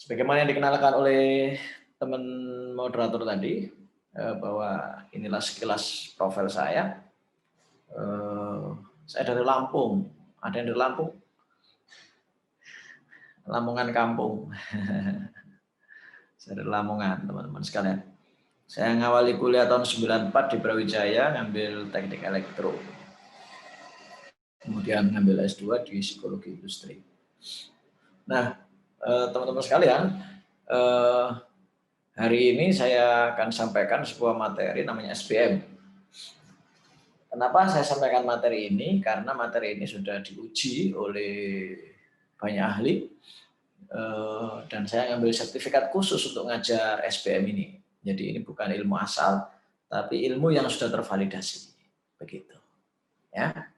Sebagaimana yang dikenalkan oleh teman moderator tadi, bahwa inilah sekilas profil saya. Saya dari Lampung. Ada yang dari Lampung? Lamongan kampung. Saya dari Lamongan, teman-teman sekalian. Saya ngawali kuliah tahun 94 di Brawijaya, ngambil teknik elektro. Kemudian ngambil S2 di psikologi industri. Nah, teman-teman sekalian, hari ini saya akan sampaikan sebuah materi namanya SBM. Kenapa saya sampaikan materi ini? Karena materi ini sudah diuji oleh banyak ahli, dan saya ngambil sertifikat khusus untuk ngajar SBM ini. Jadi ini bukan ilmu asal, tapi ilmu yang sudah tervalidasi. Begitu. Ya.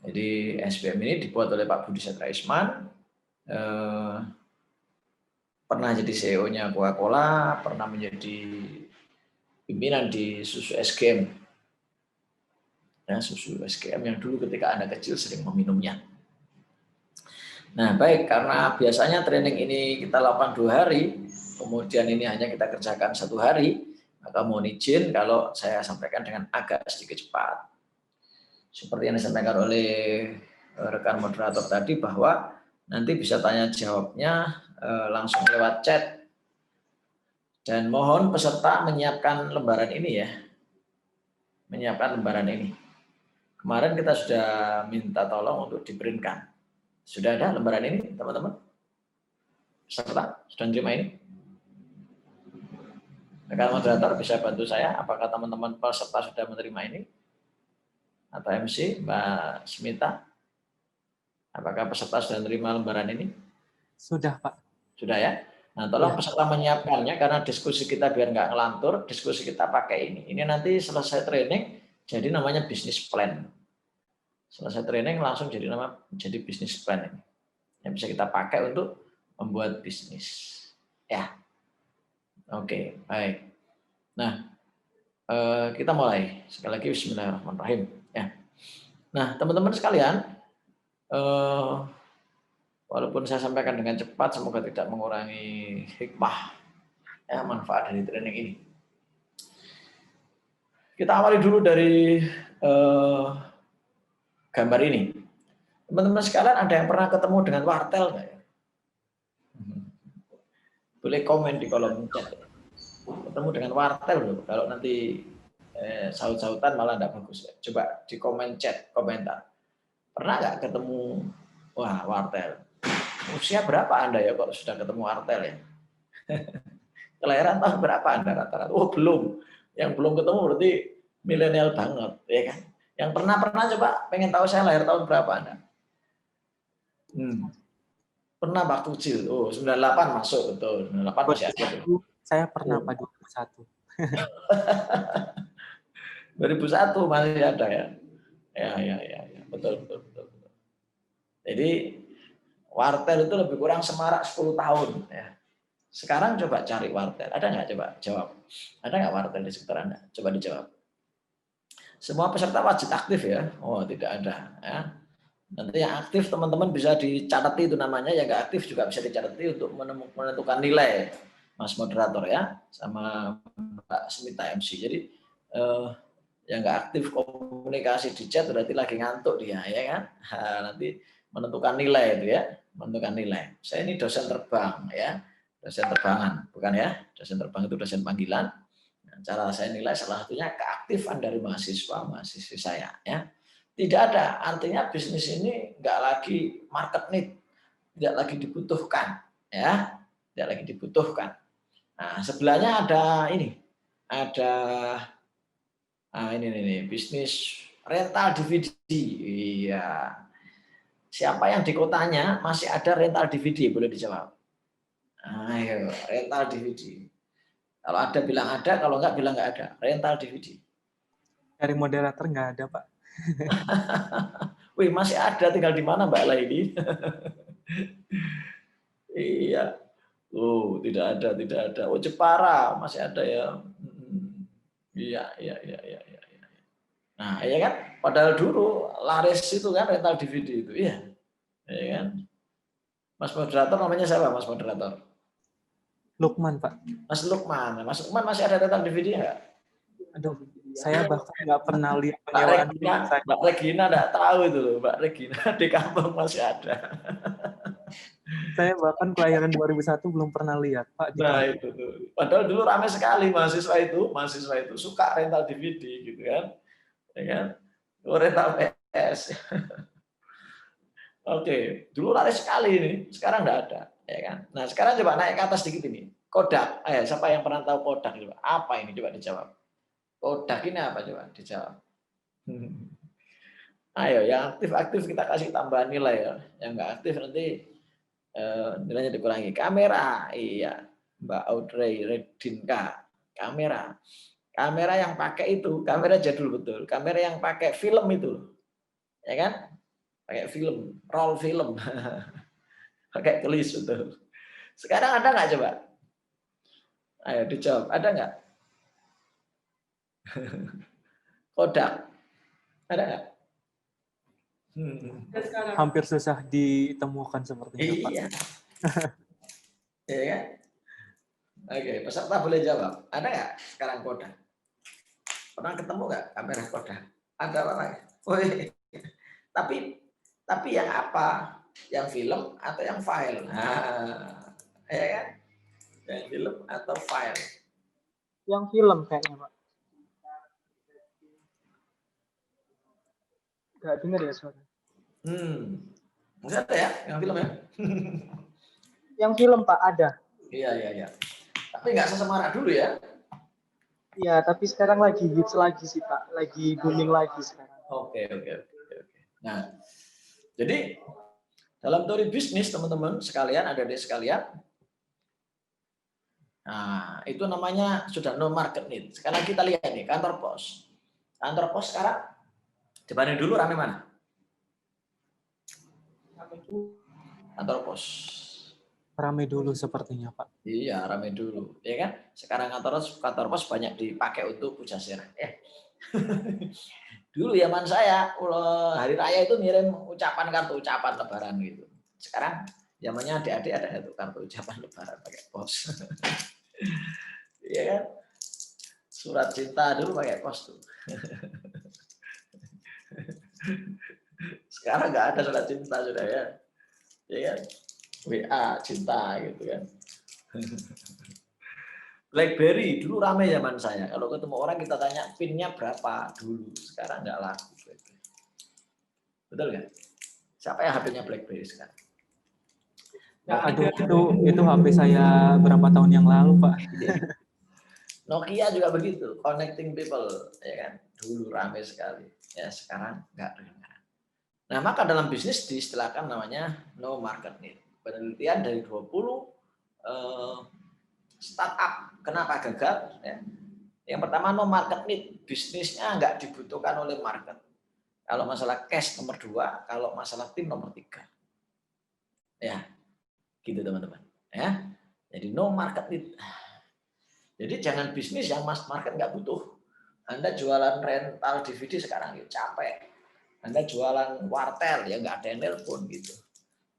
Jadi SBM ini dibuat oleh Pak Budi Setra Isman, pernah jadi CEO-nya Coca-Cola, pernah menjadi pimpinan di susu SGM. Ya, susu SGM yang dulu ketika Anda kecil sering meminumnya. Nah, baik, karena biasanya training ini kita lakukan 2 hari, kemudian ini hanya kita kerjakan 1 hari, maka mohon izin kalau saya sampaikan dengan agak sedikit cepat. Seperti yang disampaikan oleh rekan moderator tadi, bahwa nanti bisa tanya jawabnya langsung lewat chat. Dan mohon peserta menyiapkan lembaran ini ya. Menyiapkan lembaran ini. Kemarin kita sudah minta tolong untuk di-printkan. Sudah ada lembaran ini, teman-teman? Peserta sudah menerima ini? Rekan moderator bisa bantu saya, apakah teman-teman peserta sudah menerima ini? Atau MC, Mbak Smita? Apakah peserta sudah menerima lembaran ini? Sudah, Pak. Sudah ya? Nah, tolong peserta menyiapkannya, karena diskusi kita biar nggak ngelantur, diskusi kita pakai ini. Ini nanti selesai training, jadi namanya business plan. Selesai training langsung jadi business plan ini. Yang bisa kita pakai untuk membuat bisnis. Ya. Oke, baik. Nah, kita mulai. Sekali lagi bismillahirrahmanirrahim. Ya. Nah, teman-teman sekalian, walaupun saya sampaikan dengan cepat, semoga tidak mengurangi hikmah, ya, manfaat dari training ini. Kita awali dulu dari gambar ini. Teman-teman sekalian, ada yang pernah ketemu dengan wartel nggak ya? Boleh komen di kolom chat. Ketemu dengan wartel loh. Kalau nanti saut-sautan malah nggak bagus. Coba di komen chat, komentar. Pernah nggak ketemu wartel? Usia berapa Anda ya kok sudah ketemu wartel ya? Kelahiran tahun berapa Anda rata-rata? Oh belum. Yang belum ketemu berarti milenial banget, ya kan? Yang pernah coba pengen tahu saya lahir tahun berapa Anda? Pernah waktu kecil. Oh 98 masuk betul. 98 masih ada. Saya pernah Pak 2001. 2001 masih ada ya. Ya. Betul. Jadi wartel itu lebih kurang semarak 10 tahun ya. Sekarang coba cari wartel. Ada nggak? Coba jawab. Ada nggak wartel di sekitar Anda? Coba dijawab. Semua peserta wajib aktif ya. Oh tidak ada ya. Nanti yang aktif teman-teman bisa dicatati itu namanya, yang nggak aktif juga bisa dicatati untuk menentukan nilai, Mas moderator ya, sama Mbak Smita MC. Jadi yang nggak aktif komunikasi di chat berarti lagi ngantuk dia, ya kan? Nanti menentukan nilai itu ya, menentukan nilai. Saya ini dosen terbang ya, dosen terbangan, bukan ya? Dosen terbang itu dosen panggilan. Nah, cara saya nilai salah satunya keaktifan dari mahasiswi saya ya. Tidak ada, artinya bisnis ini nggak lagi market need, tidak lagi dibutuhkan, ya, tidak lagi dibutuhkan. Nah, sebelahnya ada ini, ini bisnis rental DVD. Iya. Siapa yang di kotanya masih ada rental DVD? Boleh dijawab. Ayo, rental DVD. Kalau ada bilang ada, kalau nggak bilang nggak ada. Rental DVD. Dari moderator nggak ada, Pak. Wih, masih ada, tinggal di mana Mbak Laini? Iya. Oh, tidak ada. Oh, Jepara masih ada ya. Iya. Nah, ya kan? Padahal dulu laris itu kan rental DVD itu, iya. Ya kan? Mas moderator namanya siapa, Mas moderator? Lukman, Pak. Mas Lukman. Mas Lukman masih ada rental DVD nggak? Aduh, saya bahkan nggak pernah lihat Mbak penyewaan Regina, film saya. Mbak Regina nggak tahu itu loh. Mbak Regina di kampung masih ada. Saya bahkan kelahiran 2001 belum pernah lihat, Pak, di Nah kampung. itu tuh. Padahal dulu ramai sekali mahasiswa itu suka rental DVD gitu kan, ya kan? Oh, rental PS. Oke, dulu laris sekali ini, sekarang nggak ada, ya kan? Nah sekarang coba naik ke atas sedikit ini. Kodak, siapa yang pernah tahu Kodak? Coba. Apa ini? Coba dijawab. Kodak ini apa? Coba dijawab. Ayo, yang aktif-aktif kita kasih tambahan nilai ya. Yang nggak aktif nanti nilainya dikurangi. Kamera, iya, Mbak Audrey Redinka. Kamera, kamera yang pakai itu, kamera jadul betul. Kamera yang pakai film itu, ya kan? Pakai film, roll film, pakai kelis betul. Sekarang ada nggak coba? Ayo dijawab, ada nggak? Kodak, ada nggak? Hampir susah ditemukan sepertinya, Pak. Iya, iya kan? Oke, peserta boleh jawab. Ada nggak sekarang Kodak? Pernah ketemu nggak kamera Kodak? Ada orang? Woi, tapi yang apa? Yang film atau yang file? Nah, ya kan? Yang film atau file? Yang film kayaknya, Pak. Nggak dengar ya suara. Nggak ada ya yang film ya? Yang film, Pak, ada. Iya. Tapi nggak sesemarak dulu ya? Iya, tapi sekarang lagi hits lagi sih, Pak. Lagi booming lagi sekarang. Oke. Nah, jadi dalam teori bisnis teman-teman sekalian, adik-adik sekalian, nah itu namanya sudah no market need. Sekarang kita lihat nih kantor pos. Kantor pos sekarang dibanding dulu rame mana? Kantor pos. Rame dulu sepertinya, Pak. Iya, rame dulu, ya kan? Sekarang kantor pos banyak dipakai untuk pujasera. Dulu zaman saya, hari raya itu ngirim kartu ucapan lebaran gitu. Sekarang zamannya adik-adik ada itu kartu ucapan lebaran pakai pos. Iya kan? Surat cinta dulu pakai pos tuh. Sekarang nggak ada surat cinta sudah ya. Ya kan? WA cinta gitu kan. BlackBerry dulu ramai zaman saya. Kalau ketemu orang kita tanya PIN-nya berapa dulu. Sekarang nggak laku. Betul nggak? Siapa yang HP-nya BlackBerry sekarang? Aduh, itu HP saya berapa tahun yang lalu, Pak. Nokia juga begitu, connecting people, ya kan? Dulu ramai sekali. Ya sekarang nggak dengar. Nah maka dalam bisnis diistilahkan namanya no market need. Penelitian dari 20 startup kenapa gagal? Ya. Yang pertama no market need, bisnisnya nggak dibutuhkan oleh market. Kalau masalah cash nomor 2, kalau masalah tim nomor 3. Ya, gitu teman-teman. Ya, jadi no market need. Jadi jangan bisnis yang market nggak butuh. Anda jualan rental DVD sekarang ya capek. Anda jualan wartel ya nggak ada yang nelpon gitu.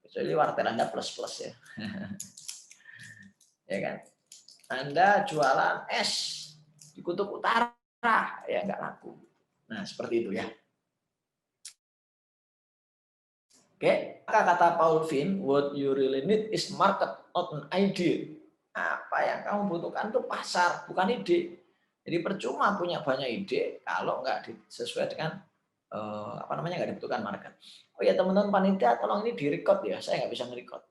Kecuali wartel Anda plus ya. Ya kan? Anda jualan es di Kutub Utara ya nggak laku. Nah seperti itu ya. Oke, maka kata Paul Finn, what you really need is market, not an idea. Apa yang kamu butuhkan itu pasar, bukan ide. Jadi percuma punya banyak ide kalau nggak sesuai dengan nggak dibutuhkan market. Oh ya teman-teman panitia, tolong ini direcord ya, saya nggak bisa nge-record.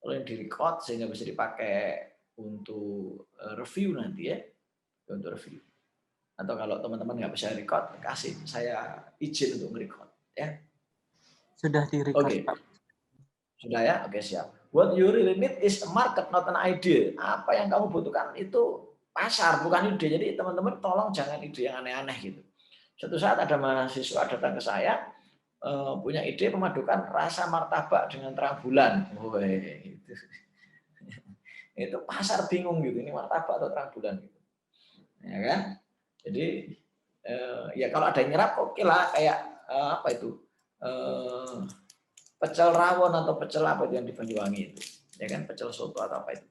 Tolong direcord sehingga bisa dipakai untuk review nanti ya, untuk review. Atau kalau teman-teman nggak bisa record, kasih saya izin untuk nge-record ya. Sudah di-record, Oke. Pak. Sudah ya? Oke, siap. What you really need is a market, not an idea. Apa yang kamu butuhkan itu pasar, bukan ide. Jadi teman-teman tolong jangan ide yang aneh-aneh gitu. Suatu saat ada mahasiswa datang ke saya, punya ide memadukan rasa martabak dengan terang bulan. Woi, itu pasar bingung gitu. Ini martabak atau terang bulan gitu. Ya kan? Jadi ya kalau ada yang nyerap oke lah, kayak apa itu? pecel rawon atau pecel apa itu yang di Banyuwangi itu, ya kan, pecel soto atau apa itu.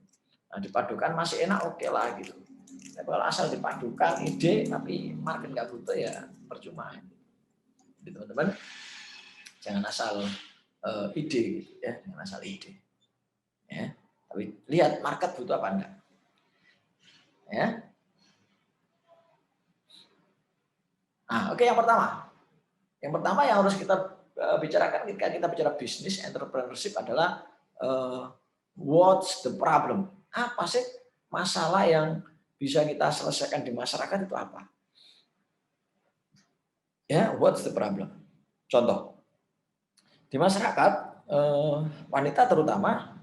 Nah, dipadukan masih enak, oke lah gitu. Tapi kalau asal dipadukan ide tapi market nggak butuh ya percuma. Jadi teman-teman jangan asal ide gitu ya, jangan asal ide. Ya, tapi lihat market butuh apa enggak. Ya. Nah, oke, yang pertama. Yang pertama yang harus kita bicarakan ketika kita bicara bisnis entrepreneurship adalah what's the problem? Apa sih masalah yang bisa kita selesaikan di masyarakat itu apa? Ya, what's the problem? Contoh, di masyarakat wanita terutama,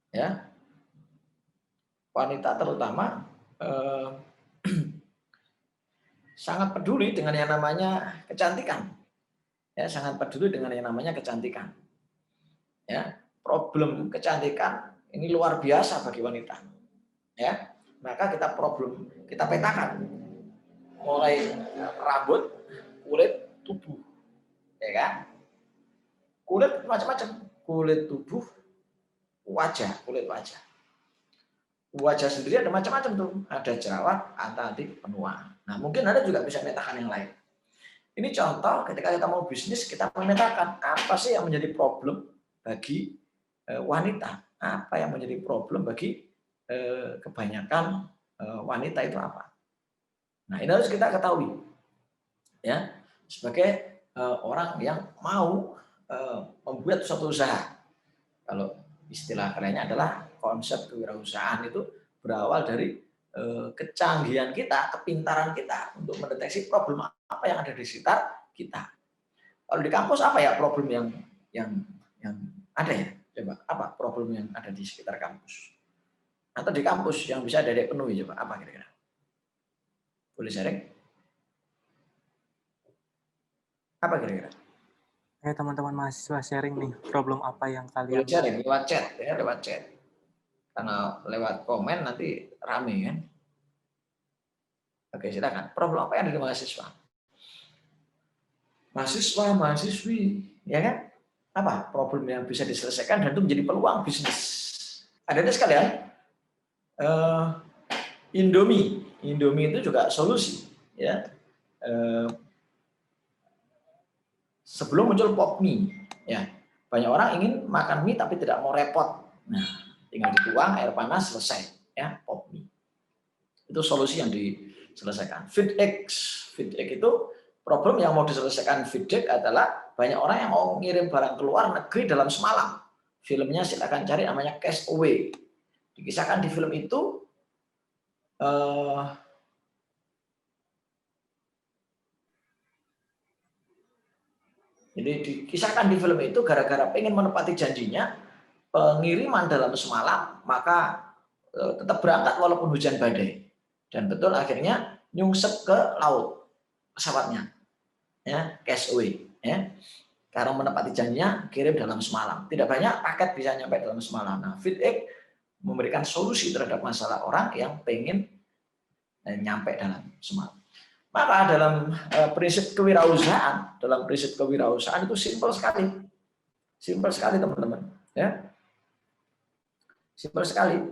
ya, wanita terutama sangat peduli dengan yang namanya kecantikan, ya, sangat peduli dengan yang namanya kecantikan, ya, problem kecantikan ini luar biasa bagi wanita, ya, maka kita petakan mulai rambut, kulit, tubuh, ya kan, kulit macam-macam, kulit tubuh, kulit wajah. Wajah sendiri ada macam-macam tuh, ada jerawat, anti penua. Nah, mungkin Anda juga bisa memetakan yang lain. Ini contoh ketika kita mau bisnis, kita memetakan apa sih yang menjadi problem bagi wanita, apa yang menjadi problem bagi kebanyakan wanita itu apa. Nah, ini harus kita ketahui, ya, sebagai orang yang mau membuat suatu usaha. Kalau istilah kerennya adalah konsep kewirausahaan itu berawal dari kecanggihan kita, kepintaran kita untuk mendeteksi problem apa yang ada di sekitar kita. Kalau di kampus apa ya problem yang ada ya? Coba apa problem yang ada di sekitar kampus? Atau di kampus yang bisa Dedek penuhi, coba apa kira-kira? Boleh sharing? Apa kira-kira? Teman-teman mahasiswa sharing nih, problem apa yang kalian Boleh sharing lewat chat, ya, lewat chat. Karena lewat komen nanti rame kan. Oke, silakan. Problem apa yang ada di mahasiswa? Mahasiswa, mahasiswi, ya kan? Apa problem yang bisa diselesaikan dan itu menjadi peluang bisnis? Ada sekalian. Indomie itu juga solusi, ya. Sebelum muncul pop mie, ya, banyak orang ingin makan mie tapi tidak mau repot. Nah, tinggal dituang air panas selesai, ya, pop mie. Itu solusi yang diselesaikan. FeedX itu problem yang mau diselesaikan FeedX adalah banyak orang yang mau ngirim barang ke luar negeri dalam semalam. Filmnya silakan cari, namanya Castaway. Dikisahkan di film itu jadi dikisahkan di film itu gara-gara pengen menepati janjinya pengiriman dalam semalam, maka tetap berangkat walaupun hujan badai. Dan betul akhirnya nyungsep ke laut pesawatnya, ya, Castaway, ya. Karena menepati janjinya kirim dalam semalam. Tidak banyak paket bisa nyampe dalam semalam. Nah, FeedX memberikan solusi terhadap masalah orang yang pengen nyampe dalam semalam. Maka dalam prinsip kewirausahaan, itu simpel sekali teman-teman, ya, simpel sekali.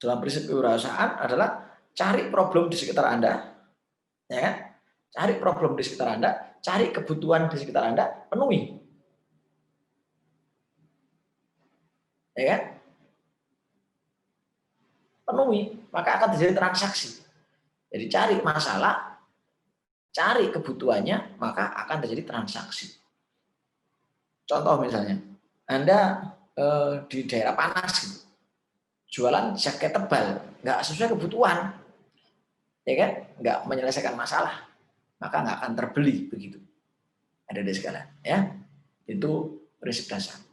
Dalam prinsip kewirausahaan adalah cari problem di sekitar Anda, ya kan? Cari problem di sekitar Anda, cari kebutuhan di sekitar Anda, penuhi, ya kan? Penuhi, maka akan terjadi transaksi. Jadi cari masalah, cari kebutuhannya, maka akan terjadi transaksi. Contoh misalnya, Anda di daerah panas, gitu, jualan jaket tebal, nggak sesuai kebutuhan, ya kan? Nggak menyelesaikan masalah, maka nggak akan terbeli begitu. Ada di sekalian, ya. Itu prinsip dasar.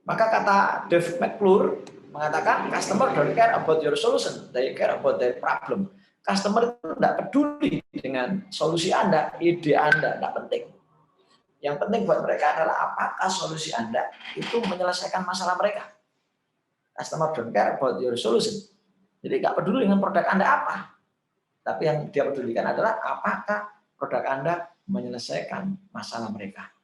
Maka kata Dave McClure mengatakan, customer don't care about your solution, they care about their problem. Customer itu tidak peduli dengan solusi Anda, ide Anda, tidak penting. Yang penting buat mereka adalah apakah solusi Anda itu menyelesaikan masalah mereka. Customer don't care about your solution. Jadi nggak peduli dengan produk Anda apa. Tapi yang dia pedulikan adalah apakah produk Anda menyelesaikan masalah mereka.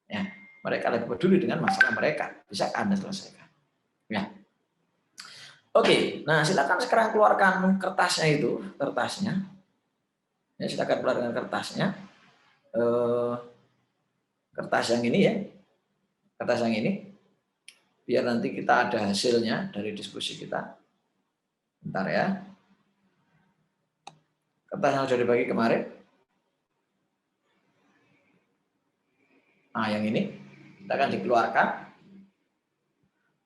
Ya, mereka lebih peduli dengan masalah mereka. Bisa Anda selesaikan. Ya. Oke, nah silakan sekarang keluarkan kertasnya itu, kertasnya. Ya, silakan keluarkan kertasnya. Kertas yang ini ya, kertas yang ini. Biar nanti kita ada hasilnya dari diskusi kita. Bentar ya. Kertas yang sudah dibagi kemarin. Nah, yang ini kita akan dikeluarkan.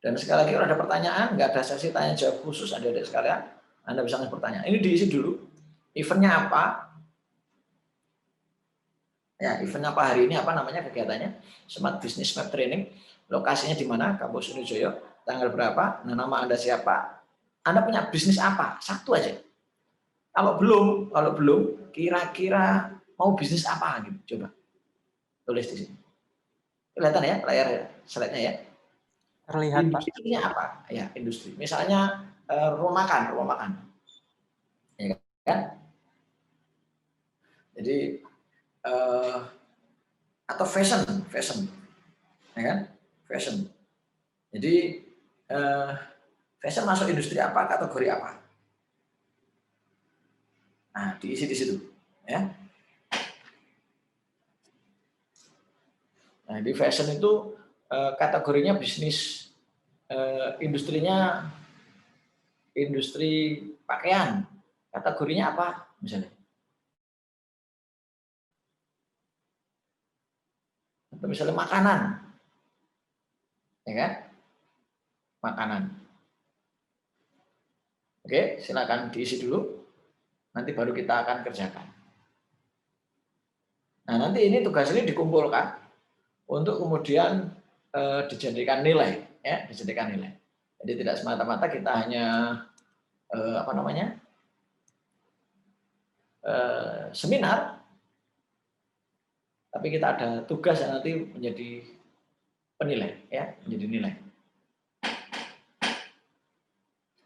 Dan sekali lagi kalau ada pertanyaan, nggak ada sesi tanya jawab khusus, adik-adik sekalian, Anda bisa langsung bertanya. Ini diisi dulu. Eventnya apa? Ya, eventnya apa hari ini? Apa namanya kegiatannya? Smart Business Map Training. Lokasinya di mana? Kampus Unijoyo. Tanggal berapa? Nah, nama Anda siapa? Anda punya bisnis apa? Satu aja. Kalau belum, kira-kira mau bisnis apa gitu? Coba tulis di sini. Kelihatan ya layar slide-nya ya. Terlihat, Pak. Industrinya apa? Ya, industri. Misalnya rumah makan. Ya kan? Jadi atau fashion, ya kan? Fashion. Jadi fashion masuk industri apa? Kategori apa? Nah, diisi di situ, ya. Nah, di fashion itu kategorinya bisnis, industrinya industri pakaian, kategorinya apa misalnya? Atau misalnya makanan, ya kan? Makanan. Oke, silakan diisi dulu. Nanti baru kita akan kerjakan. Nah, nanti ini tugas ini dikumpulkan untuk kemudian dijadikan nilai, ya, dijadikan nilai. Jadi tidak semata-mata kita hanya seminar, tapi kita ada tugas yang nanti menjadi penilai, ya, menjadi nilai.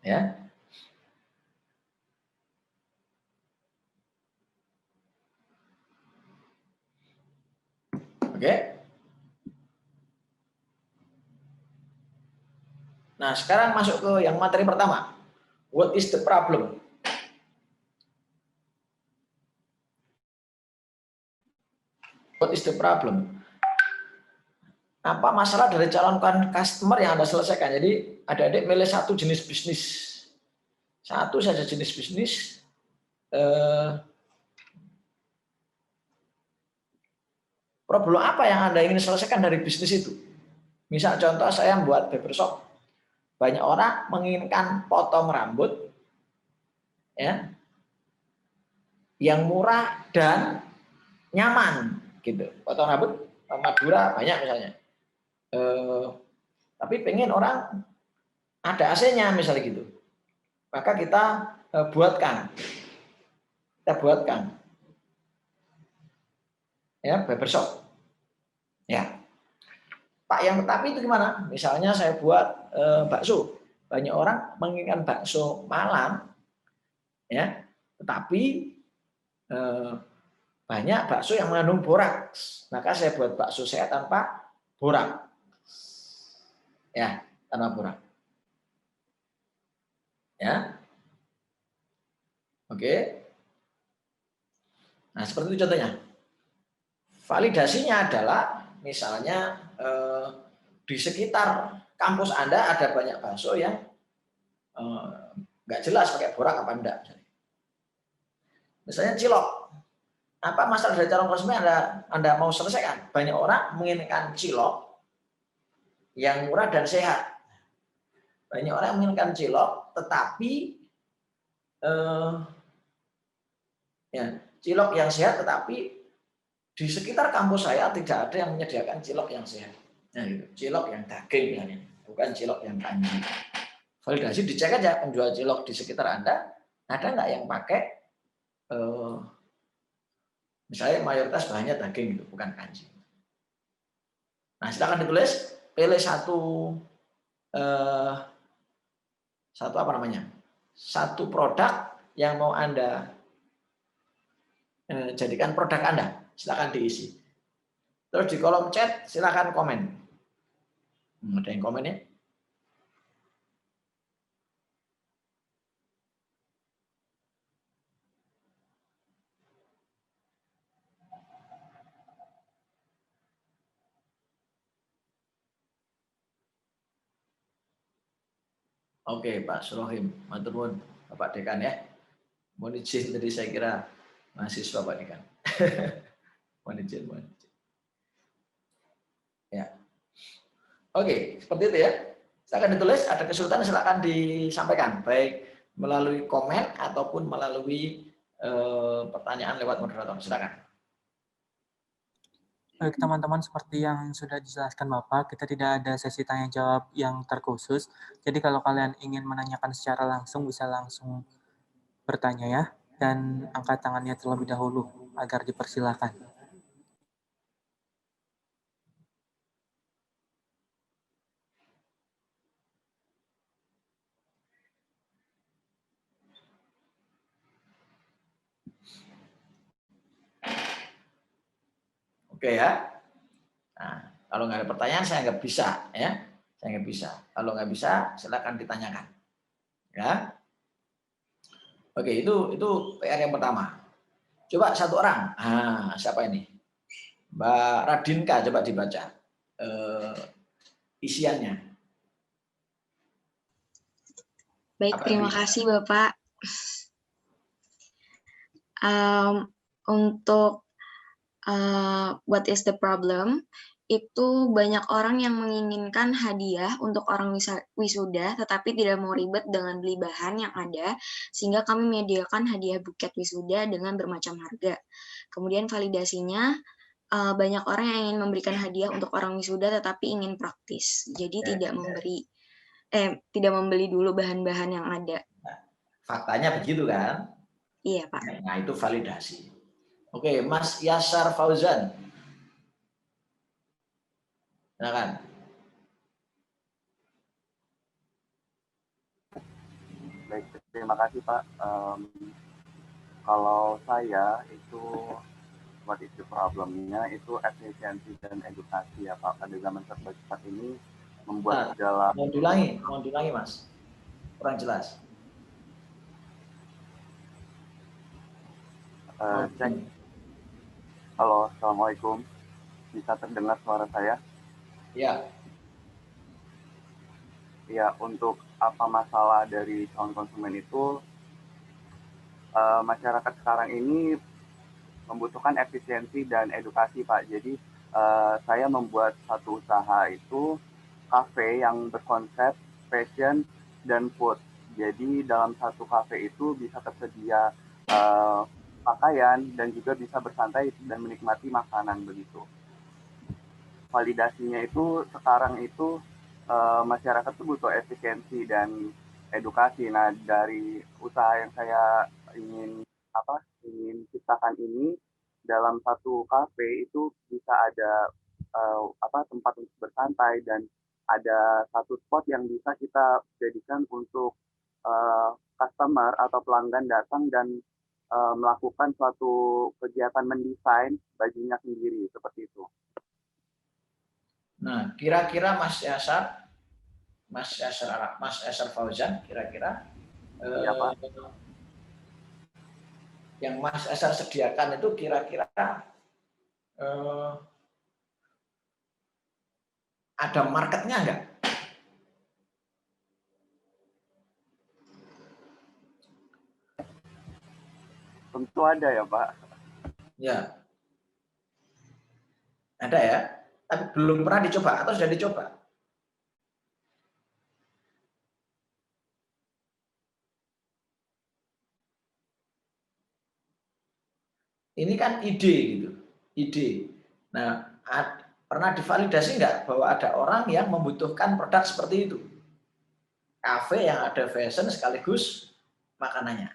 Ya. Oke. Nah, sekarang masuk ke yang materi pertama. What is the problem? What is the problem? Apa masalah dari calon customer yang Anda selesaikan? Jadi, adik-adik milih satu jenis bisnis. Satu saja jenis bisnis. Problem apa yang Anda ingin selesaikan dari bisnis itu? Misal contoh saya membuat barbershop. Banyak orang menginginkan potong rambut ya, yang murah dan nyaman gitu. Potong rambut Madura banyak misalnya. Tapi pengen orang ada AC-nya misalnya gitu. Maka kita buatkan ya barbershop. Ya. Pak yang tetapi itu gimana? Misalnya saya buat bakso. Banyak orang menginginkan bakso malam ya, tetapi banyak bakso yang mengandung boraks. Maka saya buat bakso saya tanpa borak. Ya, tanpa borak. Ya. Oke. Nah, seperti itu contohnya. Validasinya adalah misalnya di sekitar kampus Anda ada banyak bakso yang nggak jelas pakai borak apa enggak. Misalnya cilok. Apa masalah dari calon konsumen Anda mau selesaikan? Banyak orang menginginkan cilok yang murah dan sehat. Banyak orang menginginkan cilok, tetapi cilok yang sehat, tetapi di sekitar kampus saya tidak ada yang menyediakan cilok yang sehat. Nah, gitu. Cilok yang daging misalnya, bukan cilok yang kanji. Validasi dicek aja penjual cilok di sekitar Anda, ada nggak yang pakai misalnya mayoritas bahannya daging gitu, bukan kanji. Nah, silakan ditulis, pilih satu produk yang mau Anda jadikan produk Anda. Silakan diisi. Terus di kolom chat silakan komen. Ada yang komen ya? Oke, Pak Surohim, matur nuwun Bapak Dekan ya. Mohon izin tadi saya kira mahasiswa Pak Dekan. mohon izin. Ya. Oke, seperti itu ya. Silakan ditulis, ada kesulitan silakan disampaikan, baik melalui komen ataupun melalui pertanyaan lewat moderator. Silakan. Baik teman-teman, seperti yang sudah dijelaskan Bapak, kita tidak ada sesi tanya jawab yang terkhusus. Jadi kalau kalian ingin menanyakan secara langsung, bisa langsung bertanya ya, dan angkat tangannya terlebih dahulu agar dipersilakan. Oke ya. Nah, kalau nggak ada pertanyaan saya nggak bisa ya. Saya nggak bisa. Kalau nggak bisa silakan ditanyakan. Ya. Oke, itu PR yang pertama. Coba satu orang. Siapa ini? Mbak Radinka, coba dibaca isiannya. Baik, terima kasih Bapak. Untuk what is the problem, itu banyak orang yang menginginkan hadiah untuk orang wisuda, tetapi tidak mau ribet dengan beli bahan yang ada, sehingga kami menyediakan hadiah buket wisuda dengan bermacam harga. Kemudian validasinya, banyak orang yang ingin memberikan hadiah untuk orang wisuda, tetapi ingin praktis, jadi tidak membeli dulu bahan-bahan yang ada. Faktanya begitu kan? Iya, Pak. Nah, itu validasi. Oke, Mas Yasar Fauzan. Silakan. Baik, terima kasih Pak. Kalau saya itu what is the problemnya itu efisiensi dan edukasi ya Pak. Pada zaman serba cepat ini membuat segala. Mohon diulangi Mas. Kurang jelas. Cek. Halo, assalamualaikum. Bisa terdengar suara saya? Ya. Ya, untuk apa masalah dari calon konsumen itu, masyarakat sekarang ini membutuhkan efisiensi dan edukasi, Pak. Jadi, saya membuat satu usaha itu kafe yang berkonsep fashion dan food. Jadi, dalam satu kafe itu bisa tersedia pakaian dan juga bisa bersantai dan menikmati makanan begitu. Validasinya itu sekarang itu masyarakat itu butuh efisiensi dan edukasi. Nah, dari usaha yang saya ingin ciptakan ini dalam satu kafe itu bisa ada tempat untuk bersantai dan ada satu spot yang bisa kita jadikan untuk customer atau pelanggan datang dan melakukan suatu kegiatan mendesain bajunya sendiri seperti itu. Nah, kira-kira Mas Yasar Fauzan, kira-kira Ya, Pak. Yang Mas Yasar sediakan itu kira-kira ada marketnya enggak? Tentu ada ya, Pak. Ya. Ada ya? Tapi belum pernah dicoba atau sudah dicoba? Ini kan ide gitu, ide. Nah, pernah divalidasi nggak bahwa ada orang yang membutuhkan produk seperti itu? Kafe yang ada fashion sekaligus makanannya.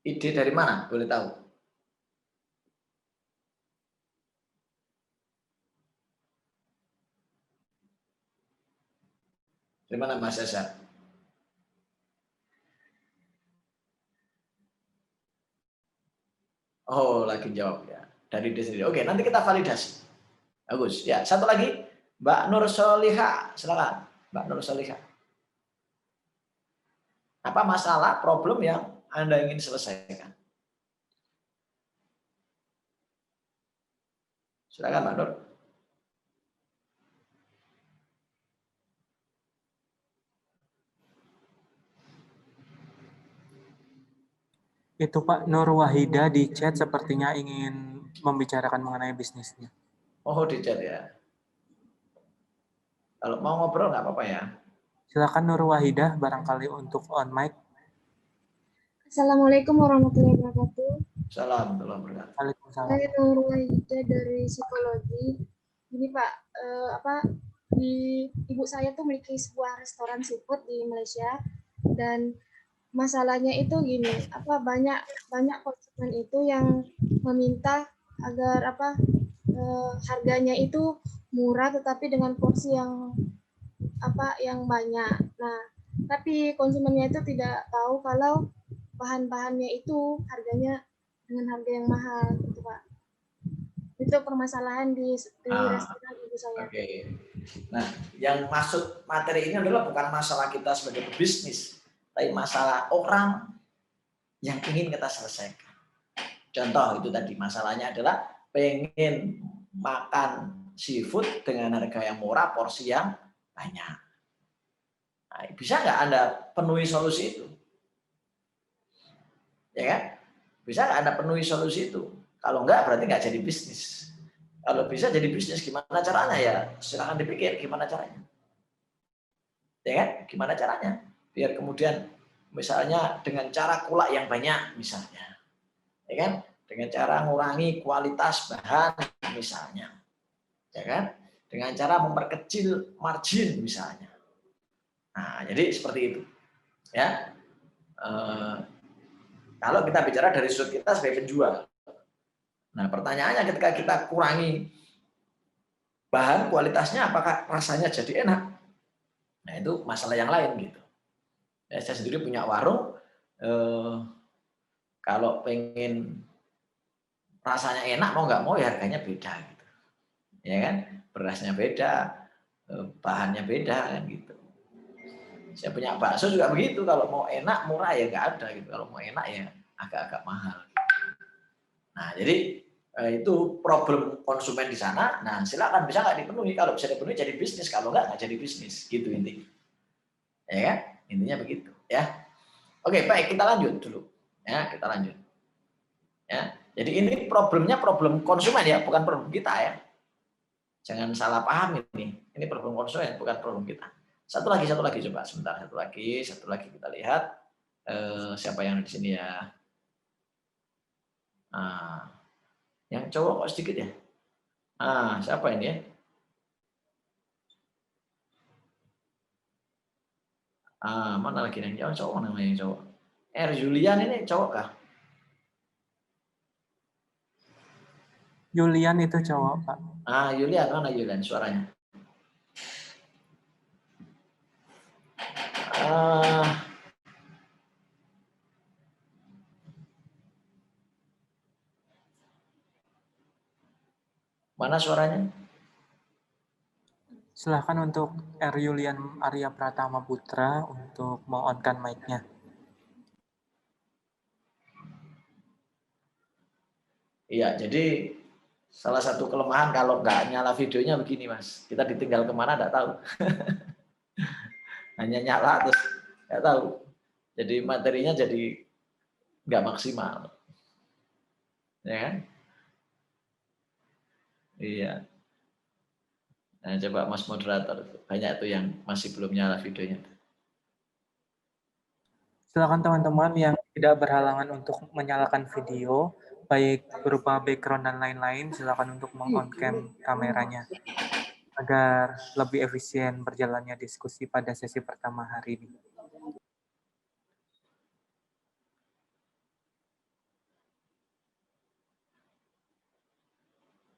Ide dari mana? Boleh tahu? Dari mana Mas Yasar? Oh, lagi jawab ya. Dari dia sendiri. Oke, nanti kita validasi. Bagus. Ya, satu lagi, Mbak Nur Soliha. Silakan, Mbak Nur Soliha. Apa masalah, problem yang Anda ingin selesaikan? Silakan, Mbak Nur. Itu Pak Nur Wahida di chat sepertinya ingin membicarakan mengenai bisnisnya. Oh, di chat ya. Kalau mau ngobrol nggak apa-apa ya. Silakan Nur Wahida, barangkali untuk on mic. Assalamualaikum warahmatullahi wabarakatuh. Salam, wabarakatuh. Waalaikumsalam. Saya Nur Wahida dari psikologi. Ini Pak, ibu saya tuh memiliki sebuah restoran seafood di Malaysia dan masalahnya itu gini, banyak konsumen itu yang meminta agar harganya itu murah tetapi dengan porsi yang banyak. Nah, tapi konsumennya itu tidak tahu kalau bahan-bahannya itu harganya dengan harga yang mahal gitu Pak. Itu permasalahan di restoran ibu saya. Oke. Nah, yang maksud materi ini adalah bukan masalah kita sebagai pebisnis, tapi masalah orang yang ingin kita selesaikan. Contoh itu tadi, masalahnya adalah pengen makan seafood dengan harga yang murah, porsi yang banyak. Nah, bisa nggak Anda penuhi solusi itu? Ya kan? Bisa nggak Anda penuhi solusi itu? Kalau enggak, berarti nggak jadi bisnis. Kalau bisa jadi bisnis, gimana caranya ya? Silakan dipikir gimana caranya. Ya kan? Gimana caranya? Biar kemudian misalnya dengan cara kulak yang banyak misalnya. Ya kan? Dengan cara mengurangi kualitas bahan misalnya. Ya kan? Dengan cara memperkecil margin misalnya. Nah, jadi seperti itu. Ya. Kalau kita bicara dari sudut kita sebagai penjual. Nah, pertanyaannya ketika kita kurangi bahan kualitasnya, apakah rasanya jadi enak? Nah, itu masalah yang lain gitu. Ya, saya sendiri punya warung, kalau pengen rasanya enak mau nggak mau ya harganya beda gitu. Ya kan? Berasnya beda, bahannya beda kan gitu. Saya punya bakso juga begitu, kalau mau enak murah ya nggak ada gitu. Kalau mau enak ya agak-agak mahal. Nah, jadi itu problem konsumen di sana. Nah, silakan bisa nggak dipenuhi. Kalau bisa dipenuhi jadi bisnis, kalau nggak jadi bisnis. Gitu intinya. Ya kan? Intinya begitu. Ya. Oke, baik, kita lanjut dulu. Ya, kita lanjut. Ya. Jadi ini problemnya problem konsumen ya, bukan problem kita ya. Jangan salah paham ini. Ini problem konsumen, bukan problem kita. Satu lagi coba sebentar. Satu lagi kita lihat siapa yang di sini ya. Nah, yang cowok kok sedikit ya? Siapa ini ya? Mana lagi yang cowok? Mana yang cowok? Julian ini cowok kah? Julian itu cowok, Pak. Julian, mana Julian suaranya? Mana suaranya? Silahkan untuk R. Yulian Arya Pratama Putra untuk mau-on-kan mic-nya. Iya, jadi salah satu kelemahan kalau nggak nyala videonya begini, Mas. Kita ditinggal kemana nggak tahu. Hanya nyala terus nggak tahu. Jadi materinya jadi nggak maksimal. Ya kan? Iya. Nah, coba Mas moderator, banyak tuh yang masih belum nyala videonya. Silakan teman-teman yang tidak berhalangan untuk menyalakan video, baik berupa background dan lain-lain, silakan untuk meng-on-cam kameranya agar lebih efisien berjalannya diskusi pada sesi pertama hari ini.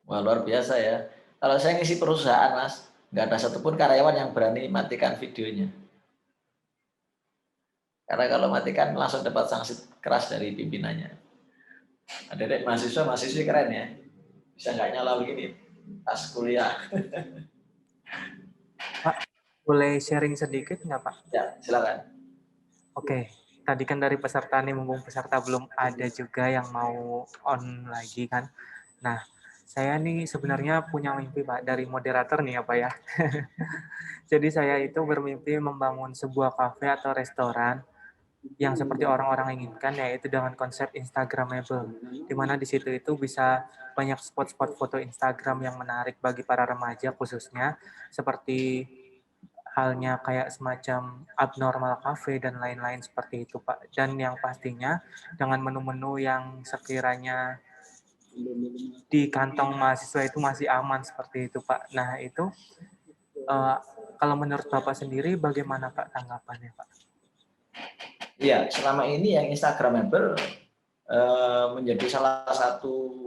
Wah, luar biasa ya. Kalau saya ngisi perusahaan, Mas, nggak ada satupun karyawan yang berani matikan videonya. Karena kalau matikan langsung dapat sanksi keras dari pimpinannya. Adik-adik mahasiswa-mahasiswi keren ya. Bisa nggak nyala begini pas kuliah. Pak, boleh sharing sedikit nggak Pak? Ya, silakan. Oke, tadi kan dari peserta nih, mumpung peserta belum ada juga yang mau on lagi kan. Nah, saya nih sebenarnya punya mimpi Pak, dari moderator nih ya Pak ya. Jadi saya itu bermimpi membangun sebuah kafe atau restoran yang seperti orang-orang inginkan, yaitu dengan konsep Instagramable, di mana di situ itu bisa banyak spot-spot foto Instagram yang menarik bagi para remaja khususnya, seperti halnya kayak semacam abnormal cafe dan lain-lain seperti itu Pak. Dan yang pastinya dengan menu-menu yang sekiranya di kantong mahasiswa itu masih aman seperti itu Pak. Nah itu kalau menurut Bapak sendiri bagaimana Pak tanggapannya Pak? Iya, selama ini yang Instagramable menjadi salah satu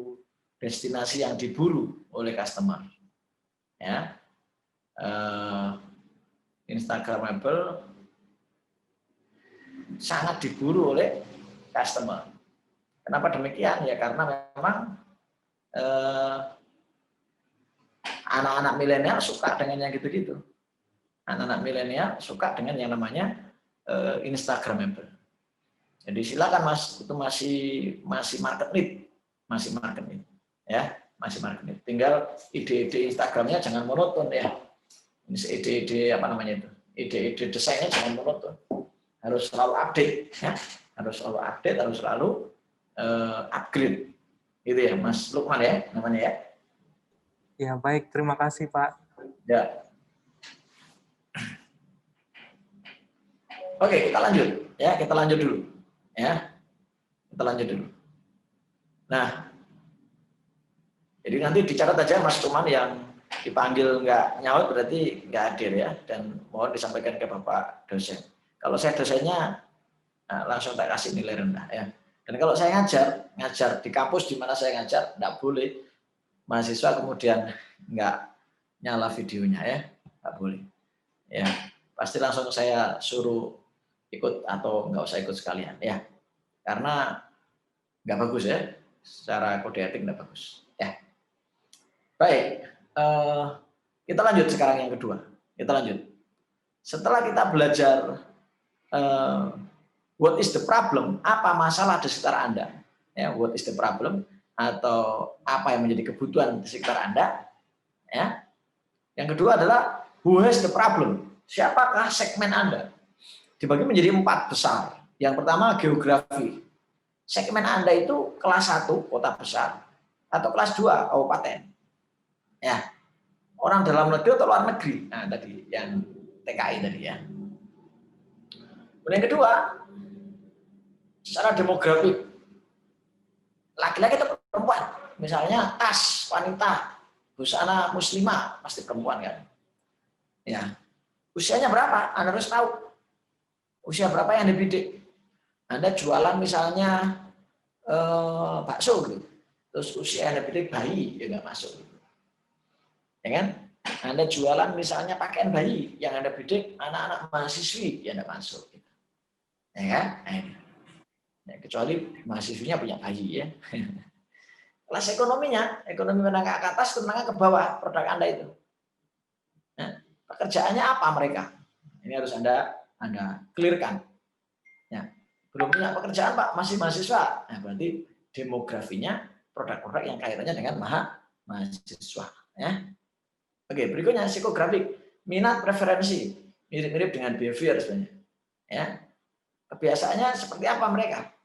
destinasi yang diburu oleh customer. Ya, Instagramable sangat diburu oleh customer. Kenapa demikian? Ya karena memang anak-anak milenial suka dengan yang gitu-gitu. Anak-anak milenial suka dengan yang namanya Instagramable. Jadi silakan Mas, itu masih market need, ya, masih market need. Tinggal ide-ide Instagramnya jangan monoton ya. Ini ide-ide apa namanya itu? Ide-ide desainnya jangan monoton. Harus selalu update, ya. Harus selalu update, harus selalu upgrade. Gitu ya, Mas Lukman ya, namanya ya. Ya baik, terima kasih Pak. Ya. Oke, kita lanjut. Ya, kita lanjut dulu. Ya, kita lanjut dulu. Nah, jadi nanti dicatat aja Mas Tuman yang dipanggil nggak nyaut berarti nggak hadir ya, dan mohon disampaikan ke Bapak dosen. Kalau saya dosennya langsung tak kasih nilai rendah ya. Dan kalau saya ngajar di kampus di mana saya ngajar, nggak boleh mahasiswa kemudian nggak nyala videonya ya, nggak boleh. Ya, pasti langsung saya suruh ikut atau nggak usah ikut sekalian ya, karena nggak bagus ya, secara kode etik nggak bagus ya. Baik, kita lanjut sekarang yang kedua. Kita lanjut. Setelah kita belajar what is the problem, apa masalah di sekitar Anda, ya, what is the problem atau apa yang menjadi kebutuhan di sekitar Anda, ya. Yang kedua adalah who has the problem, siapakah segmen Anda. Dibagi menjadi 4 besar. Yang pertama geografi. Segmen Anda itu kelas 1 kota besar atau kelas 2 kabupaten. Ya. Orang dalam negeri atau luar negeri. Nah, tadi yang TKI tadi ya. Yang kedua, secara demografi. Laki-laki atau perempuan. Misalnya tas wanita, busana muslimah, pasti perempuan kan. Ya. Usianya berapa? Anda harus tahu. Usia berapa yang dibidik? Anda jualan misalnya bakso gitu. Terus usia Anda bidik bayi, ya nggak masuk. Ya kan? Anda jualan misalnya pakaian bayi, yang Anda bidik anak-anak mahasiswi, ya nggak masuk. Gitu. Ya kan? Ya, kecuali mahasiswinya punya bayi ya. Kelas ekonominya, ekonomi menengah ke atas, menengah ke bawah produk Anda itu. Nah, pekerjaannya apa mereka? Ini harus Anda clearkan. Ya, belum punya pekerjaan Pak, masih mahasiswa. Nah, berarti demografinya produk-produk yang kaitannya dengan mahasiswa. Ya. Oke, berikutnya psikografik, minat, preferensi, mirip-mirip dengan behavior sebenarnya. Ya, kebiasaannya seperti apa mereka?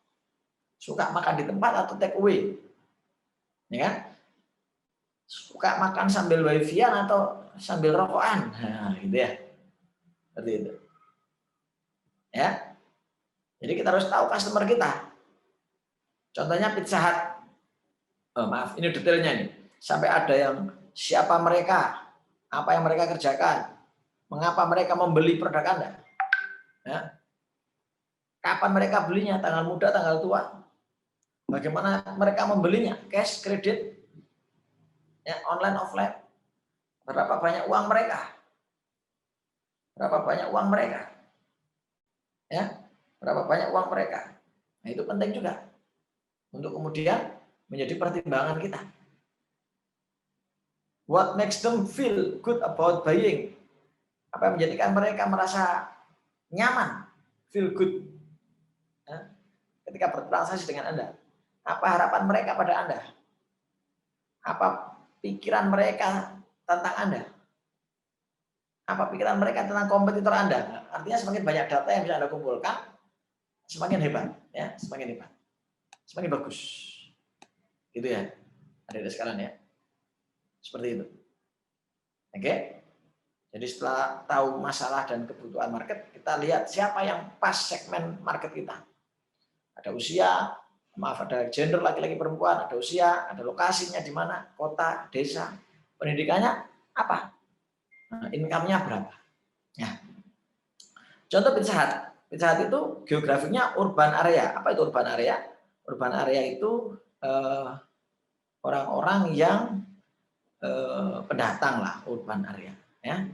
Suka makan di tempat atau take away? Ya kan? Suka makan sambil wifi-an atau sambil rokokan? Nah, gitu ya. Seperti itu. Ya. Jadi kita harus tahu customer kita. Contohnya Pizza Hut. Maaf, ini detailnya nih. Sampai ada yang siapa mereka, apa yang mereka kerjakan, mengapa mereka membeli produk Anda. Ya. Kapan mereka belinya, tanggal muda, tanggal tua. Bagaimana mereka membelinya, cash, kredit, ya, online, offline. Berapa banyak uang mereka. Berapa banyak uang mereka. Ya. Berapa banyak uang mereka. Nah, itu penting juga. untuk kemudian menjadi pertimbangan kita. What makes them feel good about buying? Apa yang menjadikan mereka merasa nyaman, feel good ketika bertransaksi dengan Anda? Apa harapan mereka pada Anda? Apa pikiran mereka tentang Anda? Apa pikiran mereka tentang kompetitor Anda? Artinya semakin banyak data yang bisa Anda kumpulkan, semakin hebat, ya, semakin hebat, semakin bagus, gitu ya, adik-adik sekalian ya, seperti itu. Oke, jadi setelah tahu masalah dan kebutuhan market, kita lihat siapa yang pas segmen market kita. Ada usia, ada gender laki-laki perempuan, ada usia, ada lokasinya di mana, kota, desa, pendidikannya apa, income-nya berapa. Ya. Contoh Pizza Hut. Pizza Hut itu geografinya urban area. Apa itu urban area? Urban area itu orang-orang yang pendatang lah, urban area. Ya,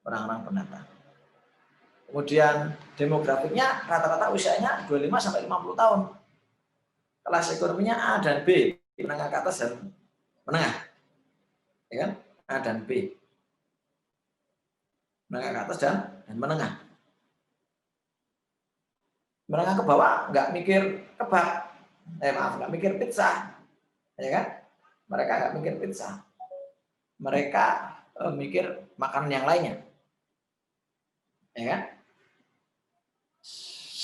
orang-orang pendatang. Kemudian demografiknya rata-rata usianya 25 sampai 50 tahun. Kelas ekonominya A dan B, menengah ke atas dan menengah. Ya kan? A dan B. Menengah ke atas dan menengah. Menengah ke bawah nggak mikir kebab. Nggak mikir pizza. Ya kan? Mereka nggak mikir pizza. Mereka mikir makanan yang lainnya. Ya kan?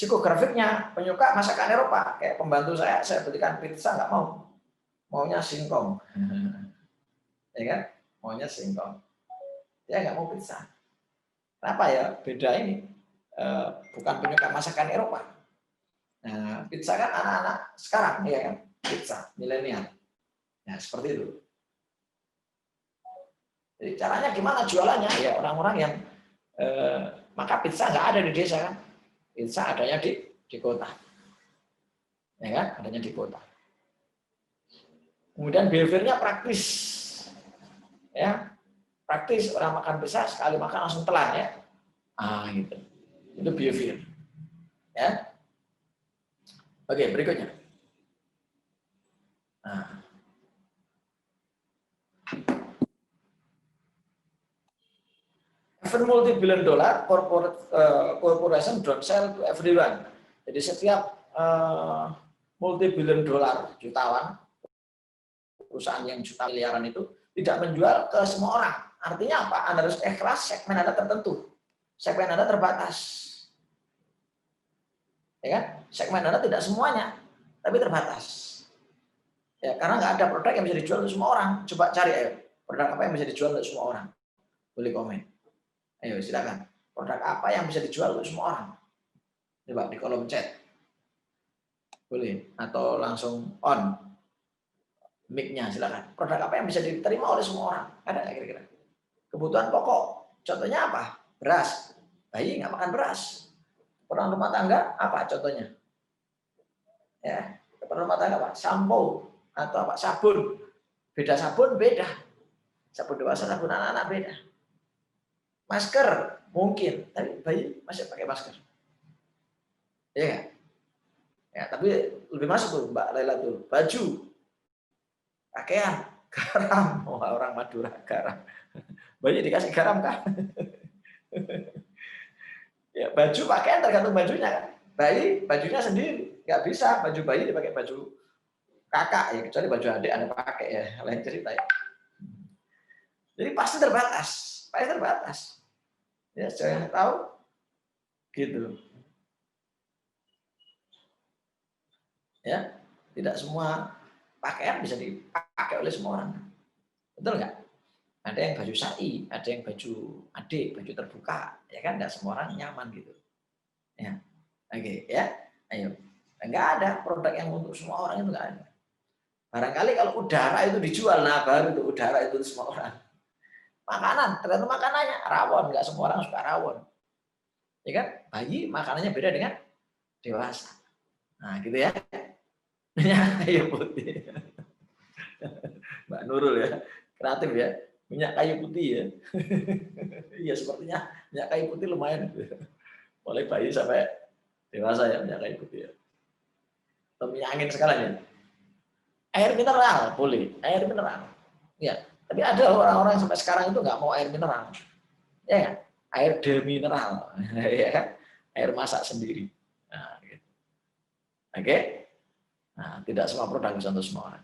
Psikografiknya penyuka masakan Eropa, kayak pembantu saya belikan pizza nggak mau, maunya singkong, ya kan, maunya singkong, dia nggak mau pizza. Kenapa ya? Beda ini, bukan penyuka masakan Eropa. Nah, pizza kan anak-anak sekarang, ya kan, pizza milenial, nah seperti itu. Jadi caranya gimana jualannya? Ya orang-orang yang maka pizza nggak ada di desa kan. Pizza adanya di kota, ya kan? Adanya di kota. Kemudian behaviornya praktis, ya praktis, orang makan pizza sekali makan langsung telan ya, gitu. Itu behavior, ya. Oke, berikutnya. Nah. Even multi-billion dollar corporation don't sell to everyone. Jadi setiap multi-billion dollar, jutawan, perusahaan yang juta miliaran itu tidak menjual ke semua orang. Artinya apa? Anda harus ikhlas, segmen Anda tertentu. Segmen Anda terbatas. Ya kan? Segmen Anda tidak semuanya, tapi terbatas. Ya, karena nggak ada produk yang bisa dijual untuk semua orang. Coba cari ayo, produk apa yang bisa dijual untuk semua orang? Boleh komen. Ayo silakan. Produk apa yang bisa dijual untuk semua orang? Coba di kolom chat. Boleh. Atau langsung on mic-nya silakan. Produk apa yang bisa diterima oleh semua orang? Ada nggak kira-kira? Kebutuhan pokok. Contohnya apa? Beras. Bayi nggak makan beras. Orang rumah tangga apa contohnya? Ya, orang rumah tangga apa? Sampo atau apa? Sabun. Beda sabun beda. Sabun dewasa, sabun anak-anak beda. Masker mungkin, tapi bayi masih pakai masker. Ya kan? Ya, tapi lebih masuk tuh Mbak Laila tuh. Baju, pakaian, garam. Oh, orang Madura garam. Bayi dikasih garam kan? Ya, baju pakaian tergantung bajunya kan. Bayi bajunya sendiri, nggak bisa baju bayi dipakai baju kakak ya, kecuali baju adik Anda pakai ya, lain cerita ya. Jadi pasti terbatas. Ya, saya tahu gitu. Ya, tidak semua pakaian bisa dipakai oleh semua orang. Betul nggak? Ada yang baju syari, ada yang baju adik, baju terbuka, ya kan? Nggak semua orang nyaman gitu. Ya, oke, ya, ayo. Nggak ada produk yang untuk semua orang, itu nggak ada. Barangkali kalau udara itu dijual, nah baru itu udara itu semua orang. Makanan, tergantung makanannya. Rawon, nggak semua orang suka rawon. Ya kan? Bayi makanannya beda dengan dewasa. Nah, gitu ya. Minyak kayu putih. Mbak Nurul ya, kreatif ya. Minyak kayu putih ya. Iya, sepertinya minyak kayu putih lumayan. Mulai bayi sampai dewasa ya minyak kayu putih ya. minyak angin sekalian. Air mineral boleh, air mineral. Ya, tapi ada orang-orang sampai sekarang itu nggak mau air mineral. Ya kan? Air demineral, ya kan? Air masak sendiri. Nah, gitu. Oke? Nah, tidak semua produk bisa untuk semua orang.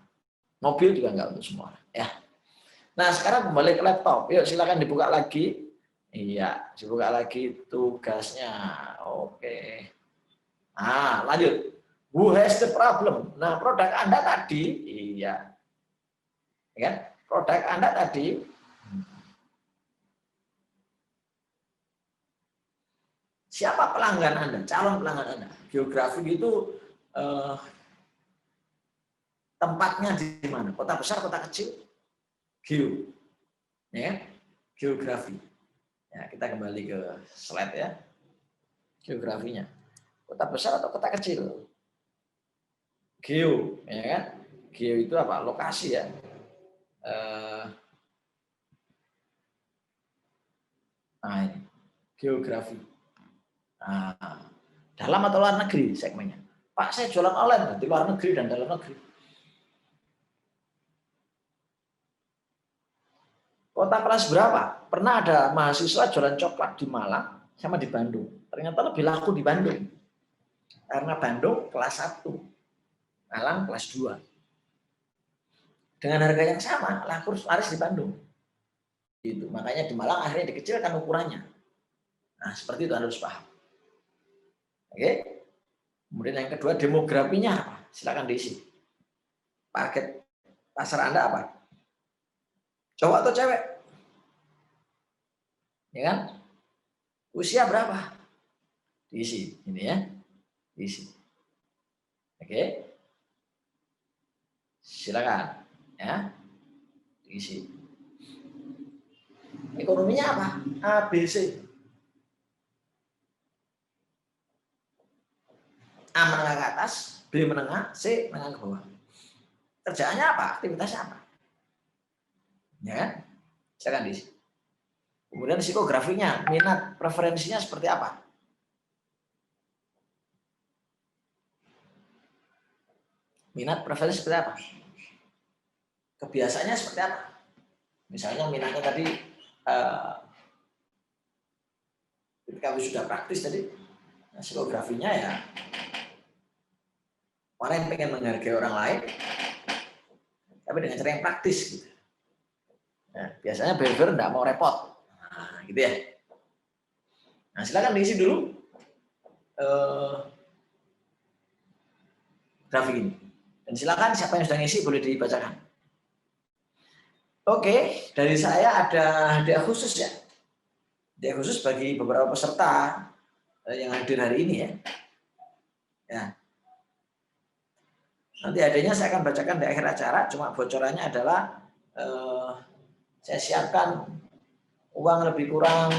Mobil juga nggak untuk semua orang. Ya. Nah, sekarang kembali ke laptop. Yuk, silakan dibuka lagi. Iya, dibuka lagi tugasnya. Oke. Nah, lanjut. Who has the problem? Nah, produk Anda tadi, iya. Ya kan? Produk Anda tadi siapa pelanggan Anda? Calon pelanggan Anda. Geografi itu tempatnya di mana? Kota besar, kota kecil? Geo. Ya, geografi. Ya, kita kembali ke slide ya. Geografinya. Kota besar atau kota kecil? Geo, ya kan? Geo itu apa? Lokasi ya. Nah, ini geografi. Nah, dalam atau luar negeri segmennya? Pak, saya jualan online di luar negeri dan dalam negeri. Kota kelas berapa? Pernah ada mahasiswa jualan coklat di Malang sama di Bandung. Ternyata lebih laku di Bandung. Karena Bandung kelas 1, Malang kelas 2. Dengan harga yang sama, laris di Bandung. Gitu. Makanya di Malang akhirnya dikecilkan ukurannya. Nah, seperti itu Anda harus paham. Oke. Kemudian yang kedua, demografinya apa? Silakan diisi. Target pasar Anda apa? Cowok atau cewek? Ya kan? Usia berapa? Diisi. Ini ya. Diisi. Oke. Silakan. Ya. Diisi. Ekonominya apa? A, B, C. A menengah ke atas, B menengah, C menengah ke bawah. Kerjaannya apa? Aktivitasnya apa? Ya, silakan diisi. Kemudian psikografinya, minat, preferensinya seperti apa? Minat, preferensi seperti apa? Kebiasaannya seperti apa? Misalnya minatnya tadi ketika sudah praktis tadi, nah, psikografinya ya orang yang pengen menghargai orang lain, tapi dengan cara yang praktis gitu. Nah, biasanya behavior enggak mau repot, nah, gitu ya. Nah, silakan diisi dulu grafik ini. Dan silakan siapa yang sudah ngisi boleh dibacakan. Oke, dari saya ada hadiah khusus ya. Hadiah khusus bagi beberapa peserta yang hadir hari ini ya. Ya. Nanti hadiahnya saya akan bacakan di akhir acara, cuma bocorannya adalah saya siapkan uang lebih kurang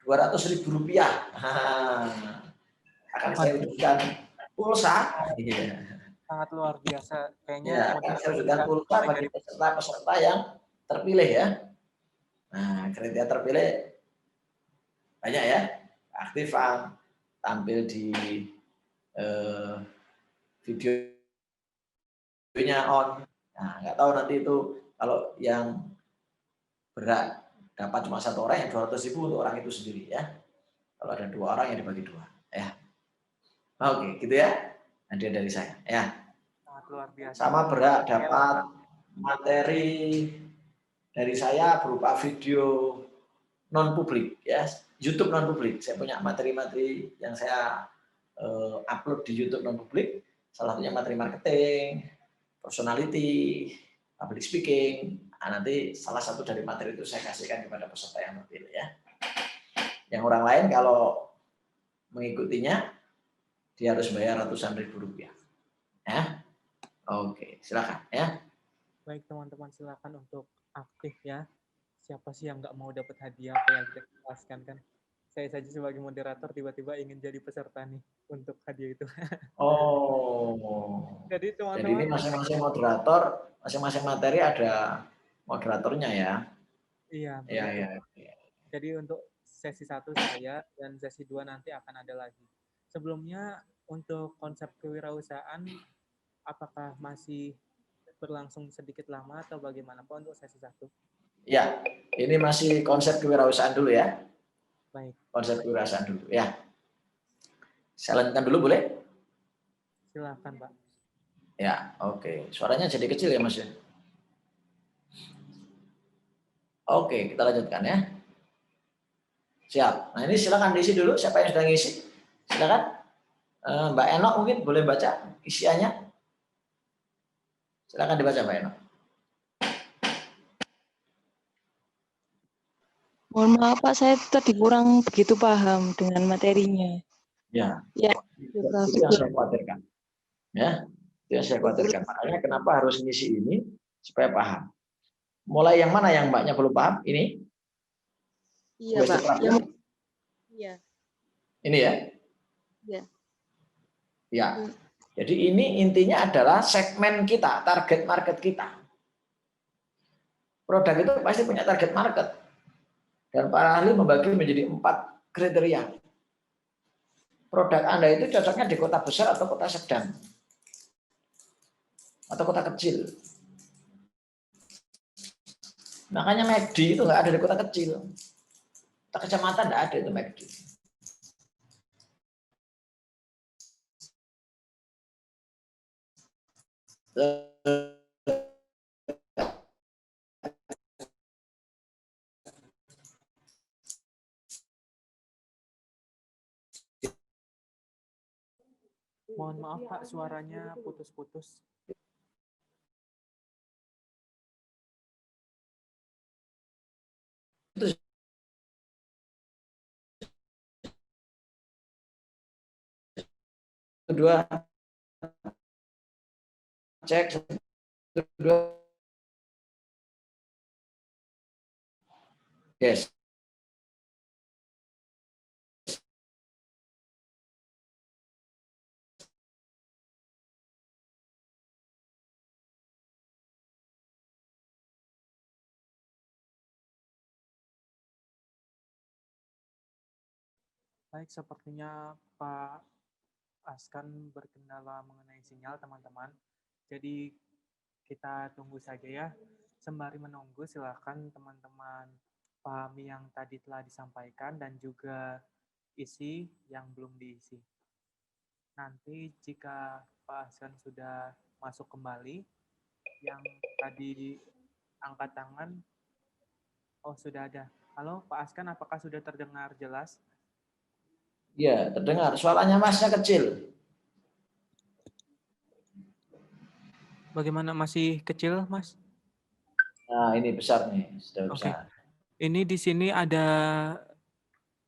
200.000 rupiah. Akan saya wujudkan pulsa. Sangat luar biasa. Kayaknya Ya, akan saya wujudkan pulsa bagi peserta-peserta yang terpilih ya. Nah, kriteria terpilih banyak ya. Aktifan, tampil di videonya on. Nah, nggak tahu nanti itu kalau yang berat dapat cuma 1 orang yang 200.000 untuk orang itu sendiri ya. Kalau ada 2 orang yang dibagi 2 ya. Oke, gitu ya. Hadiah dari saya ya. sangat luar biasa. Sama berat dapat materi dari saya berupa video non publik ya, YouTube non publik. Saya punya materi-materi yang saya upload di YouTube non publik. Salah satunya materi marketing, personality, public speaking. Nah, nanti salah satu dari materi itu saya kasihkan kepada peserta yang terpilih ya. Yang orang lain kalau mengikutinya dia harus bayar ratusan ribu rupiah. Ya. Oke, silakan ya. Baik teman-teman, silakan untuk aktif ya. Siapa sih yang nggak mau dapat hadiah apa yang kita jelaskan kan? Saya saja sebagai moderator tiba-tiba ingin jadi peserta nih untuk hadiah itu. Oh. Jadi Jadi teman-teman, ini masing-masing moderator, masing-masing materi ada moderatornya ya. iya. Iya, begitu. iya. Jadi untuk sesi 1 saya dan sesi 2 nanti akan ada lagi. Sebelumnya untuk konsep kewirausahaan apakah masih berlangsung sedikit lama atau bagaimana Pak untuk sesi 1? Ya, ini masih konsep kewirausahaan dulu ya. Baik. Konsep kewirausahaan dulu ya. Saya lanjutkan dulu boleh? Silakan Pak. Ya, oke. Suaranya jadi kecil ya Mas ya. Oke, kita lanjutkan ya. Siap. Nah ini silakan diisi dulu. Siapa yang sudah ngisi? Silakan. Mbak Enok mungkin boleh baca isiannya. Silakan dibaca Mbak Enok. Mohon maaf Pak, saya tadi kurang begitu paham dengan materinya. Ya. Ya, Itu yang saya khawatirkan. Ya, itu yang saya khawatirkan. Makanya kenapa harus ngisi ini supaya paham. Mulai yang mana yang Mbaknya belum paham? Ini? iya Pak. Iya. Ini ya? Iya. Ya. Jadi ini intinya adalah segmen kita, target market kita. Produk itu pasti punya target market. Dan para ahli membagi menjadi 4 kriteria. Produk Anda itu cocoknya di kota besar atau kota sedang. Atau kota kecil. Makanya McD itu nggak ada di kota kecil. Kota kecamatan nggak ada itu McD. Mohon maaf Pak, suaranya putus-putus. Kedua, cek. Kedua, yes. Baik, sepertinya Pak Askan berkendala mengenai sinyal teman-teman. Jadi kita tunggu saja ya. Sembari menunggu silakan teman-teman pahami yang tadi telah disampaikan dan juga isi yang belum diisi. Nanti jika Pak Askan sudah masuk kembali, yang tadi angkat tangan, oh sudah ada. Halo Pak Askan, apakah sudah terdengar jelas? Ya, terdengar. Suaranya Masnya kecil. Bagaimana, masih kecil, Mas? Nah, ini besar nih, sudah Oke. besar. Ini di sini ada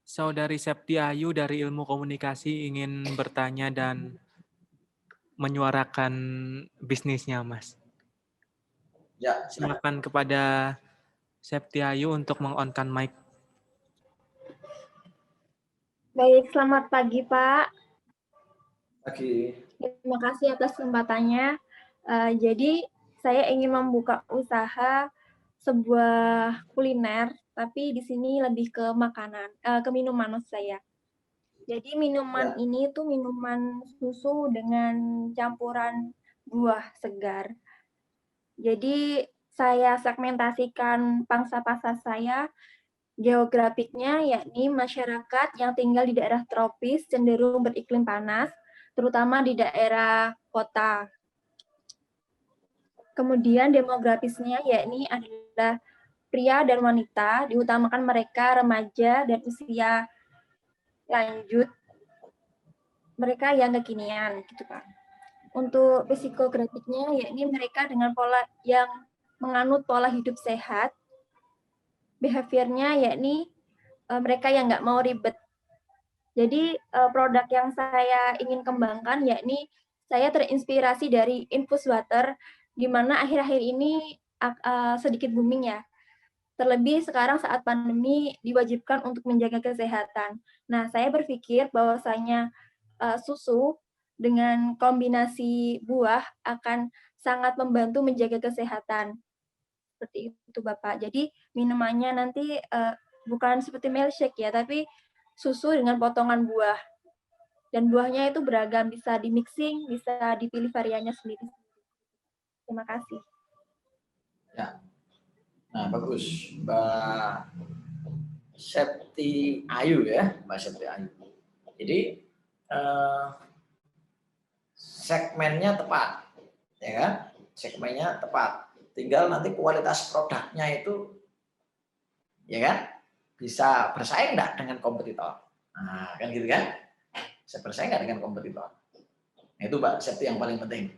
Saudari Septi Ayu dari Ilmu Komunikasi ingin bertanya dan menyuarakan bisnisnya, Mas. Ya, Silakan kepada Septi Ayu untuk meng-on-kan mic. Baik, selamat pagi Pak. Pagi. Terima kasih atas kesempatannya. Jadi saya ingin membuka usaha sebuah kuliner, tapi di sini lebih ke makanan, ke minuman maksud saya. Jadi minuman ini tuh minuman susu dengan campuran buah segar. Jadi saya segmentasikan pangsa pasar saya geografiknya yakni masyarakat yang tinggal di daerah tropis cenderung beriklim panas, terutama di daerah kota. Kemudian demografisnya yakni adalah pria dan wanita, diutamakan mereka remaja dan usia lanjut, mereka yang kekinian gitu kan. Untuk psikografiknya yakni mereka dengan pola yang menganut pola hidup sehat, behaviornya yakni mereka yang nggak mau ribet. Jadi produk yang saya ingin kembangkan yakni saya terinspirasi dari infus water, di mana akhir-akhir ini sedikit booming ya. Terlebih sekarang saat pandemi diwajibkan untuk menjaga kesehatan. Nah, saya berpikir bahwasanya susu dengan kombinasi buah akan sangat membantu menjaga kesehatan. Seperti itu Bapak. Jadi minumannya nanti bukan seperti milkshake ya, tapi susu dengan potongan buah. Dan buahnya itu beragam, bisa di mixing, bisa dipilih variannya sendiri. Terima kasih. Ya. Nah, bagus. Mbak Septi Ayu ya, Mbak Septi Ayu. Jadi segmennya tepat, ya kan? Segmennya tepat. Tinggal nanti kualitas produknya itu, ya kan, bisa bersaing nggak dengan kompetitor. Nah, kan gitu kan? Bisa bersaing nggak dengan kompetitor. Nah, itu Mbak Septi yang paling penting,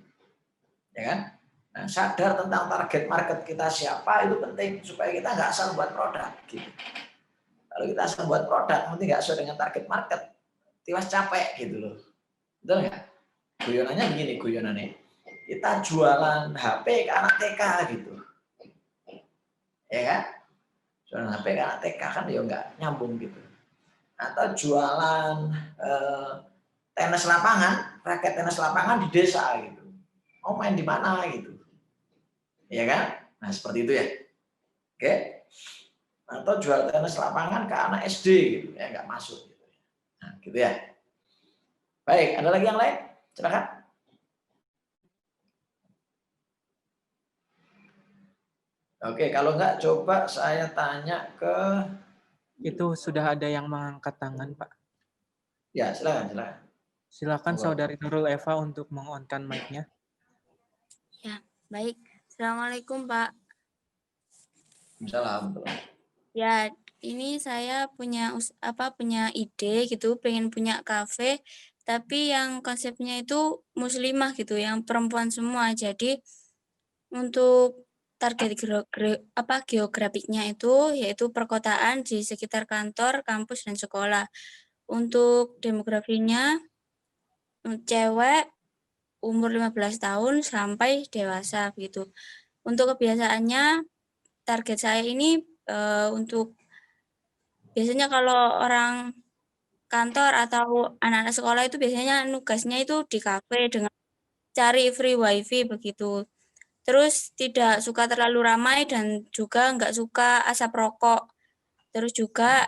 ya kan? Nah, sadar tentang target market kita siapa itu penting supaya kita nggak asal buat produk. Gitu. Kalau kita asal buat produk, nanti nggak sesuai dengan target market, tiwas capek gitu loh. Betul nggak? Guyonannya begini, guyonannya. Kita jualan HP ke anak TK gitu. Ya kan? Jualan HP ke anak TK kan ya nggak nyambung gitu. Atau jualan tenis lapangan, raket tenis lapangan di desa gitu. Mau main di mana gitu. Ya kan? Nah, seperti itu ya. Oke? Atau jual tenis lapangan ke anak SD gitu. Ya nggak masuk gitu. Nah, gitu ya. Baik, ada lagi yang lain? Silakan. Oke, kalau enggak coba saya tanya ke... Itu sudah ada yang mengangkat tangan, Pak. Ya, silakan. Silakan Saudari Nurul Eva untuk meng-on-kan mic-nya. Ya, baik. Assalamualaikum, Pak. Salam. Ya, ini saya punya ide gitu, pengen punya kafe, tapi yang konsepnya itu muslimah gitu, yang perempuan semua. Jadi untuk target geografiknya itu yaitu perkotaan di sekitar kantor, kampus, dan sekolah. Untuk demografinya cewek umur 15 tahun sampai dewasa gitu. Untuk kebiasaannya target saya ini untuk biasanya kalau orang kantor atau anak-anak sekolah itu biasanya nugasnya itu di kafe dengan cari free wifi begitu. Terus tidak suka terlalu ramai dan juga nggak suka asap rokok. Terus juga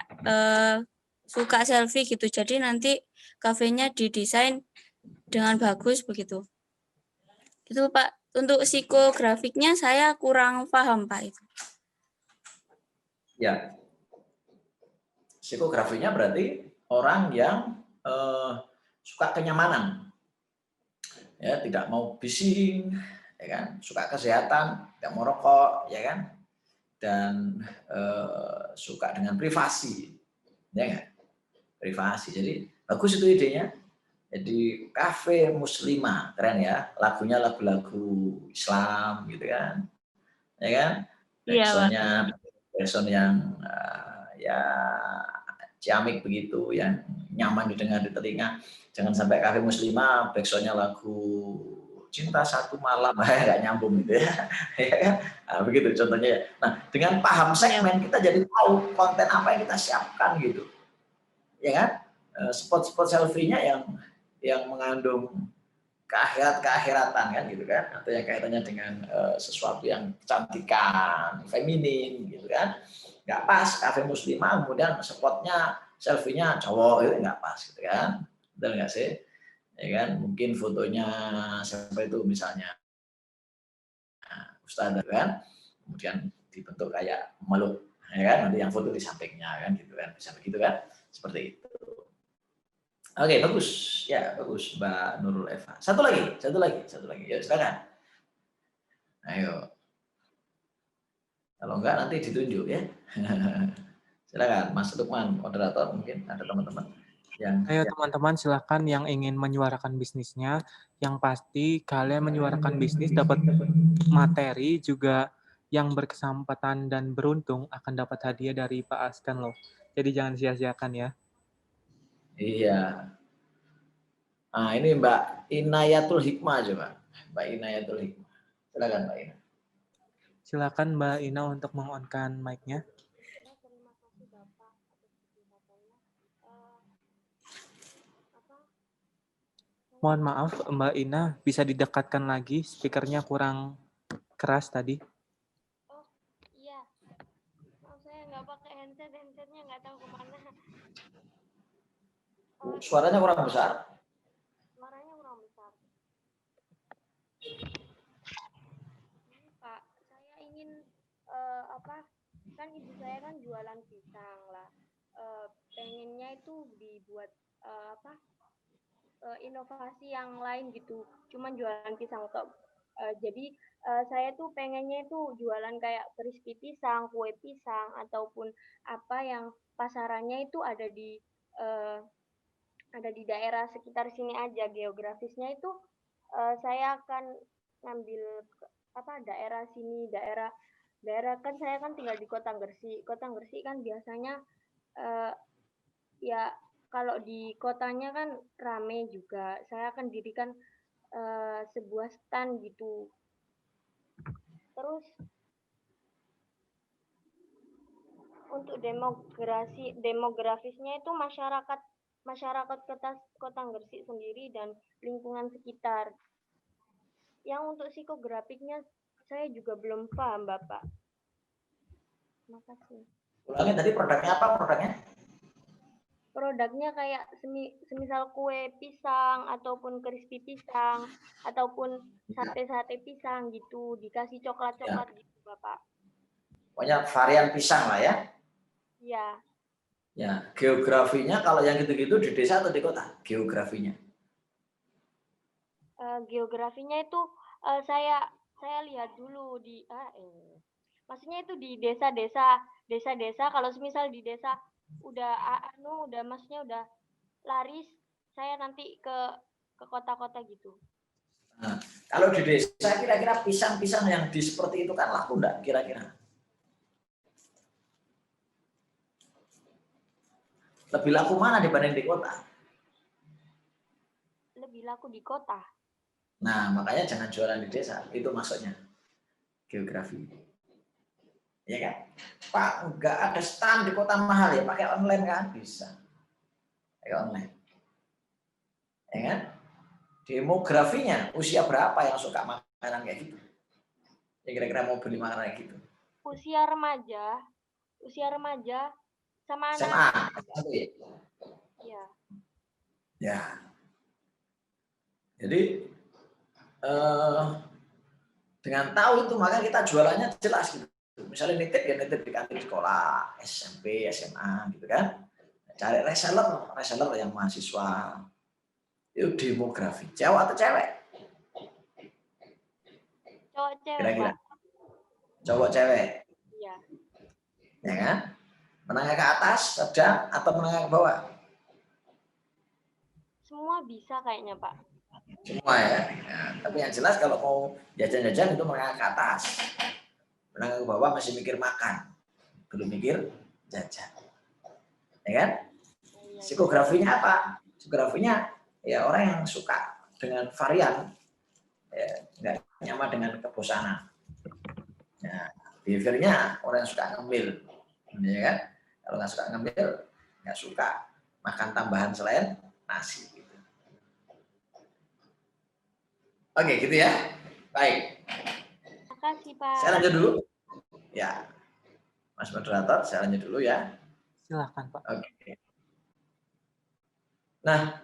suka selfie gitu. Jadi nanti kafenya didesain dengan bagus begitu. Itu Pak. Untuk psikografiknya saya kurang paham Pak itu. Ya. Psikografinya berarti orang yang suka kenyamanan. Ya, tidak mau bising, ya kan? Suka kesehatan, tidak mau rokok, ya kan? Dan suka dengan privasi, ya kan? Privasi. Jadi bagus itu idenya. Jadi kafe muslimah, keren ya. Lagunya lagu-lagu Islam gitu kan, ya kan? Backsound yang ya ciamik begitu, yang nyaman didengar di telinga. Jangan sampai kafe muslimah backsoundnya lagu Cinta Satu Malam, nggak nyambung gitu ya. Nah, begitu contohnya. Nah, dengan paham segmen kita jadi tahu konten apa yang kita siapkan gitu, ya kan? Spot-spot selfie-nya yang mengandung keakhiratan kan gitu kan, atau yang kaitannya dengan sesuatu yang kecantikan, feminin gitu kan, nggak pas kafe muslimah kemudian spotnya selfie-nya cowok itu nggak pas gitu kan, betul nggak sih? Ya kan, mungkin fotonya siapa itu misalnya Ustadz kan, kemudian dibentuk kayak meluk, ya kan, nanti yang foto di sampingnya kan gitu kan, bisa begitu kan, seperti itu. Oke, bagus. Ya, bagus Mbak Nurul Eva. Satu lagi. Ya, silakan. Ayo. Kalau enggak nanti ditunjuk ya. Silakan Mas Lukman, moderator, mungkin ada teman-teman yang... Ayo teman-teman, silakan yang ingin menyuarakan bisnisnya. Yang pasti kalian menyuarakan bisnis dapat materi, juga yang berkesempatan dan beruntung akan dapat hadiah dari Pak Askan loh. Jadi jangan sia-siakan ya. Iya. Nah, ini Mbak Inayatul Hikmah coba. Mbak Inayatul Hikmah. Silakan Mbak Ina. Silakan Mbak Ina untuk meng-on-kan mic-nya. Mohon maaf Mbak Ina, bisa didekatkan lagi, speakernya kurang keras tadi. Oh iya, saya nggak pakai headsetnya nggak tahu kemana. Suaranya kurang besar. kan ibu saya kan jualan pisang lah. Pengennya itu dibuat inovasi yang lain gitu. Cuman jualan pisang tok. Jadi saya tuh pengennya itu jualan kayak crispy pisang, kue pisang, ataupun apa yang pasarannya itu ada di daerah sekitar sini aja. Geografisnya itu saya akan ngambil daerah sini, daerah kan saya kan tinggal di Kota Gresik. Kota Gresik kan biasanya ya kalau di kotanya kan rame juga. Saya akan dirikan sebuah stand gitu. Terus untuk demografisnya itu masyarakat Kota Gresik sendiri dan lingkungan sekitar. Yang untuk psikografiknya saya juga belum paham, Bapak. Terima kasih. Ulangi tadi produknya apa produknya? Produknya kayak semisal kue pisang ataupun crispy pisang ataupun sate-sate pisang gitu, dikasih coklat-coklat gitu, Bapak. Pokoknya varian pisang lah ya. Iya. Ya, geografinya kalau yang gitu-gitu di desa atau di kota? Geografinya. Geografinya itu saya lihat dulu maksudnya itu di desa-desa kalau semisal di desa udah maksudnya udah laris, saya nanti ke kota-kota gitu. Nah, kalau di desa kira-kira pisang-pisang yang seperti itu kan laku enggak kira-kira? Lebih laku mana dibanding di kota? Lebih laku di kota. Nah, makanya jangan jualan di desa, itu maksudnya. Geografi. Ya kan? Pak, enggak ada stand di kota mahal ya, pakai online kan? Bisa. Pakai online. Ya kan? Demografinya, usia berapa yang suka makanan kayak gitu? Ya kira-kira mau beli makanan kayak gitu? Usia remaja sama SMA. Ya. Ya. Jadi dengan tahu itu maka kita jualannya jelas gitu. Misalnya nitip ya nitip di kantin sekolah, SMP, SMA gitu kan. Cari reseller yang mahasiswa. Itu demografi. Cowok atau cewek? Cowok cewek, Kira-kira. Pak. Cowok cewek. Iya. Ya kan? Menengah ke atas, sedang atau menengah ke bawah? Semua bisa kayaknya, Pak. Semua ya. Nah, tapi yang jelas kalau mau jajan-jajan itu menengah ke atas. Menengah ke bawah masih mikir makan. Belum mikir jajan. Ya kan? Psikografinya apa? Psikografinya ya orang yang suka dengan varian, ya, nggak nyaman dengan kebosanan. Nah, behaviornya orang yang suka ngemil, ya kan? Kalau nggak suka ngemil, nggak suka makan tambahan selain nasi. Gitu. Oke, gitu ya. Baik. Terima kasih, Pak. Saya lanjut dulu. Ya, Mas Moderator, saya lanjut dulu ya. Silahkan, Pak. Oke. Nah,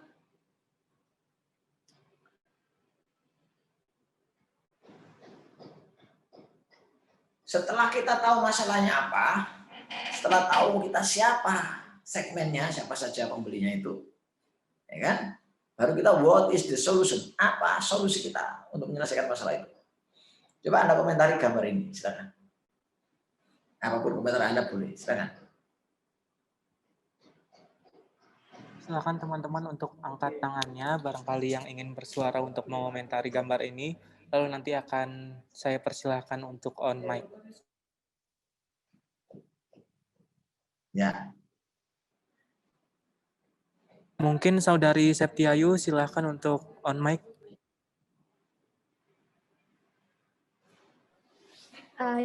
setelah kita tahu masalahnya apa, setelah tahu kita siapa segmennya, siapa saja pembelinya itu, ya kan? Baru kita what is the solution? Apa solusi kita untuk menyelesaikan masalah itu? Coba Anda komentari gambar ini, silakan. Apapun komentar Anda boleh, silakan. Silakan teman-teman untuk angkat tangannya, barangkali yang ingin bersuara untuk mengomentari gambar ini, lalu nanti akan saya persilahkan untuk on mic. Ya. Mungkin Saudari Septiayu, silakan untuk on mic.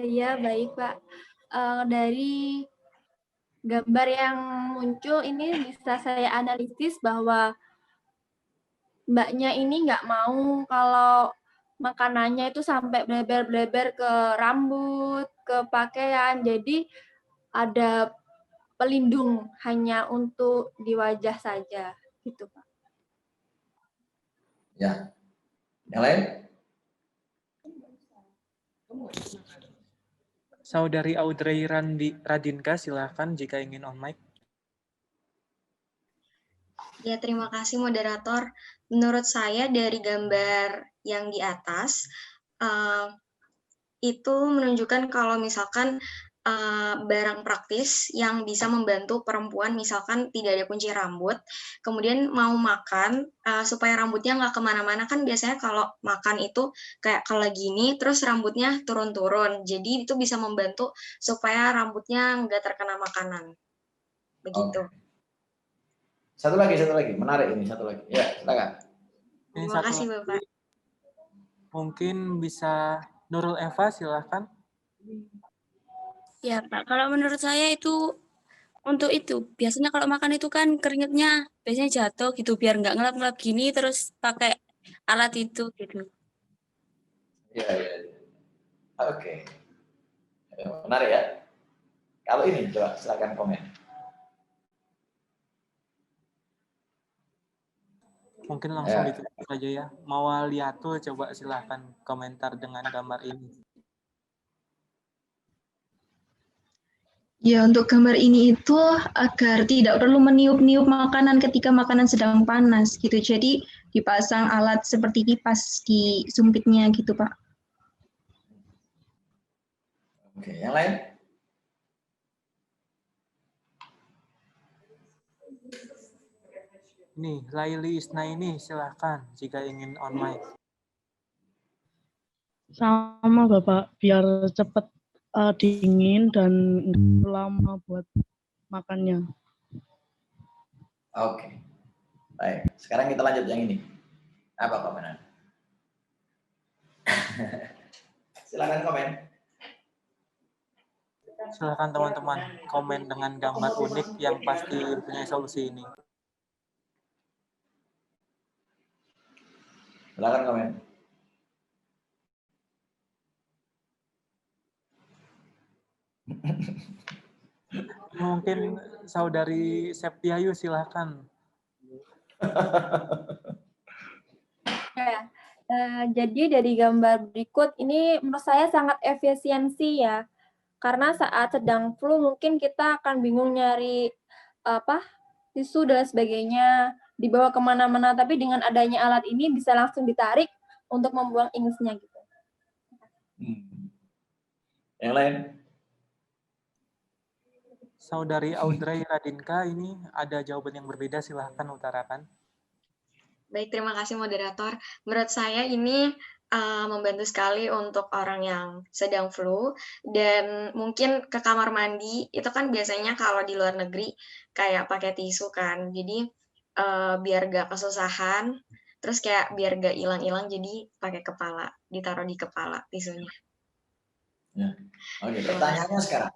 Ya, baik, Pak. Dari gambar yang muncul ini bisa saya analisis bahwa Mbaknya ini nggak mau kalau makanannya itu sampai bleber-bleber ke rambut, ke pakaian. Jadi ada pelindung hanya untuk di wajah saja, gitu, Pak. Ya. Yang lain? Saudari Audrey Radinka, silakan jika ingin on mic. Ya, terima kasih moderator. Menurut saya dari gambar yang di atas, itu menunjukkan kalau misalkan barang praktis yang bisa membantu perempuan, misalkan tidak ada kunci rambut, kemudian mau makan supaya rambutnya nggak kemana-mana, kan biasanya kalau makan itu kayak kalau gini, terus rambutnya turun-turun, jadi itu bisa membantu supaya rambutnya nggak terkena makanan. Begitu. Oke. Satu lagi, menarik ini, satu lagi. Ya, silakan. Terima kasih, Bapak. Mungkin bisa Nurul Eva, silakan. Ya, Pak. Kalau menurut saya itu untuk itu, biasanya kalau makan itu kan keringetnya biasanya jatuh gitu, biar nggak ngelap-ngelap gini, terus pakai alat itu gitu. Ya. Oke. Menarik ya. Kalau ini, coba silakan komen. Mungkin langsung ditutup saja ya. Mawaliatul, coba silakan komentar dengan gambar ini. Ya, untuk gambar ini itu agar tidak perlu meniup-niup makanan ketika makanan sedang panas gitu. Jadi dipasang alat seperti kipas di sumpitnya gitu, Pak. Oke, yang lain? Nih, Laili Isnaini, silahkan jika ingin on mic. Sama Bapak, biar cepat dingin dan lama buat makannya. Oke. Baik, sekarang kita lanjut yang ini. Apa komenan? Silakan komen. Silakan teman-teman komen dengan gambar unik yang pasti punya solusi ini. Silakan komen. Mungkin saudari Septiayu, silakan. Ya, jadi dari gambar berikut ini menurut saya sangat efisiensi ya, karena saat sedang flu mungkin kita akan bingung nyari tisu dan sebagainya, dibawa kemana-mana, tapi dengan adanya alat ini bisa langsung ditarik untuk membuang ingesnya gitu. Yang lain? Saudari Audrey Radinka, ini ada jawaban yang berbeda, silahkan utarakan. Baik, terima kasih moderator. Menurut saya ini membantu sekali untuk orang yang sedang flu, dan mungkin ke kamar mandi, itu kan biasanya kalau di luar negeri kayak pakai tisu kan, jadi biar gak kesusahan, terus kayak biar gak hilang-hilang, jadi pakai kepala, ditaruh di kepala tisunya. Ya. Oke, pertanyaannya sekarang.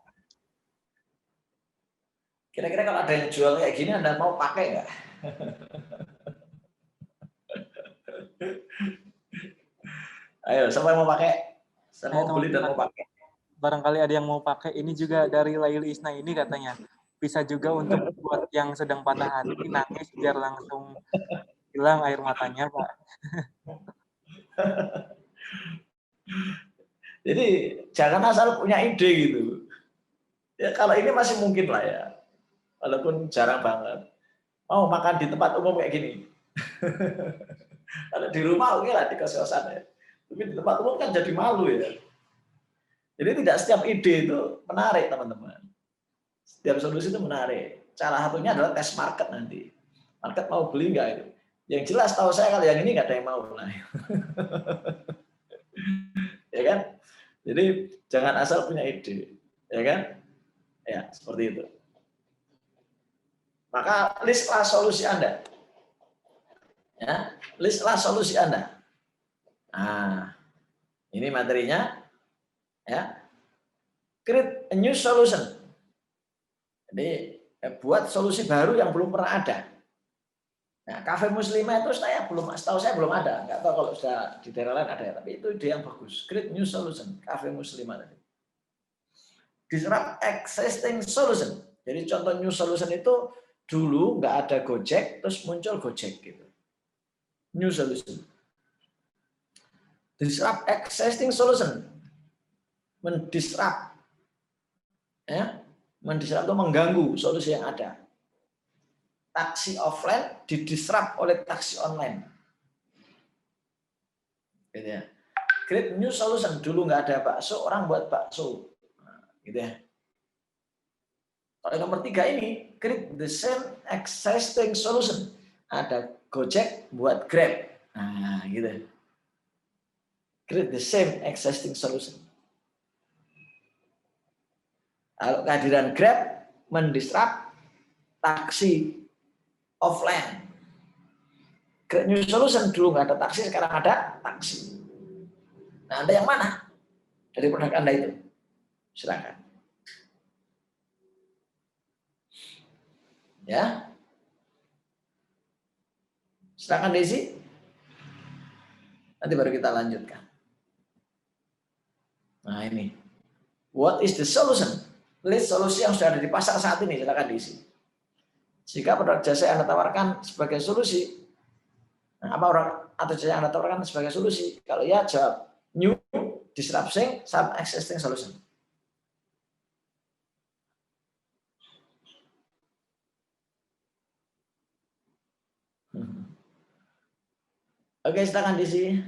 Kira-kira kalau ada yang jual kayak gini, Anda mau pakai nggak? Ayo, siapa yang mau pakai? Saya mau beli dan mau pakai. Barangkali ada yang mau pakai. Ini juga dari Laili Isna ini katanya. Bisa juga untuk buat yang sedang patah hati, nangis biar langsung hilang air matanya, Pak. Jadi jangan asal punya ide gitu. Ya kalau ini masih mungkin lah ya. Walaupun jarang banget. Mau makan di tempat umum kayak gini. Kalau di rumah oke lah, di kos-kosan ya. Tapi di tempat umum kan jadi malu ya. Jadi tidak setiap ide itu menarik teman-teman. Setiap solusi itu menarik. Cara satunya adalah tes market nanti. Market mau beli nggak itu? Yang jelas tahu saya kalau yang ini nggak ada yang mau. Nah. Ya kan? Jadi jangan asal punya ide. Ya kan? Ya, seperti itu. Maka listlah solusi Anda. Ya, listlah solusi Anda. Nah, ini materinya. Ya, create a new solution. Jadi buat solusi baru yang belum pernah ada. Nah, kafe muslimah itu setahu saya belum ada. Nggak tahu kalau sudah di daerah lain ada ya. Tapi itu ide yang bagus. Create new solution, kafe muslimah tadi. Disrupt existing solution. Jadi contoh new solution itu dulu nggak ada Gojek, terus muncul Gojek gitu. New solution. Disrupt existing solution. Mendisrupt Ya, mendisrupt itu mengganggu solusi yang ada. Taksi offline didisrupt oleh taksi online. Gitu ya. Create new solution. Dulu nggak ada bakso, orang buat bakso. Nah, gitu ya. Kalau yang nomor 3 ini, create the same existing solution. Ada Gojek buat Grab. Nah, gitu. Create the same existing solution. Kalau kehadiran Grab mendisrupt taksi offline. Create new solution. Dulu nggak ada taksi, sekarang ada taksi. Nah, Anda yang mana dari produk Anda itu? Silakan. Ya. Silakan Desi. Nanti baru kita lanjutkan. Nah, ini. What is the solution? List solusi yang sudah ada di pasar saat ini, silakan diisi. Jika produk jasa yang Anda tawarkan sebagai solusi, nah, apa orang atau jasa yang Anda tawarkan sebagai solusi? Kalau ya, jawab new, disrupting, some existing solution. Oke, silakan diisi.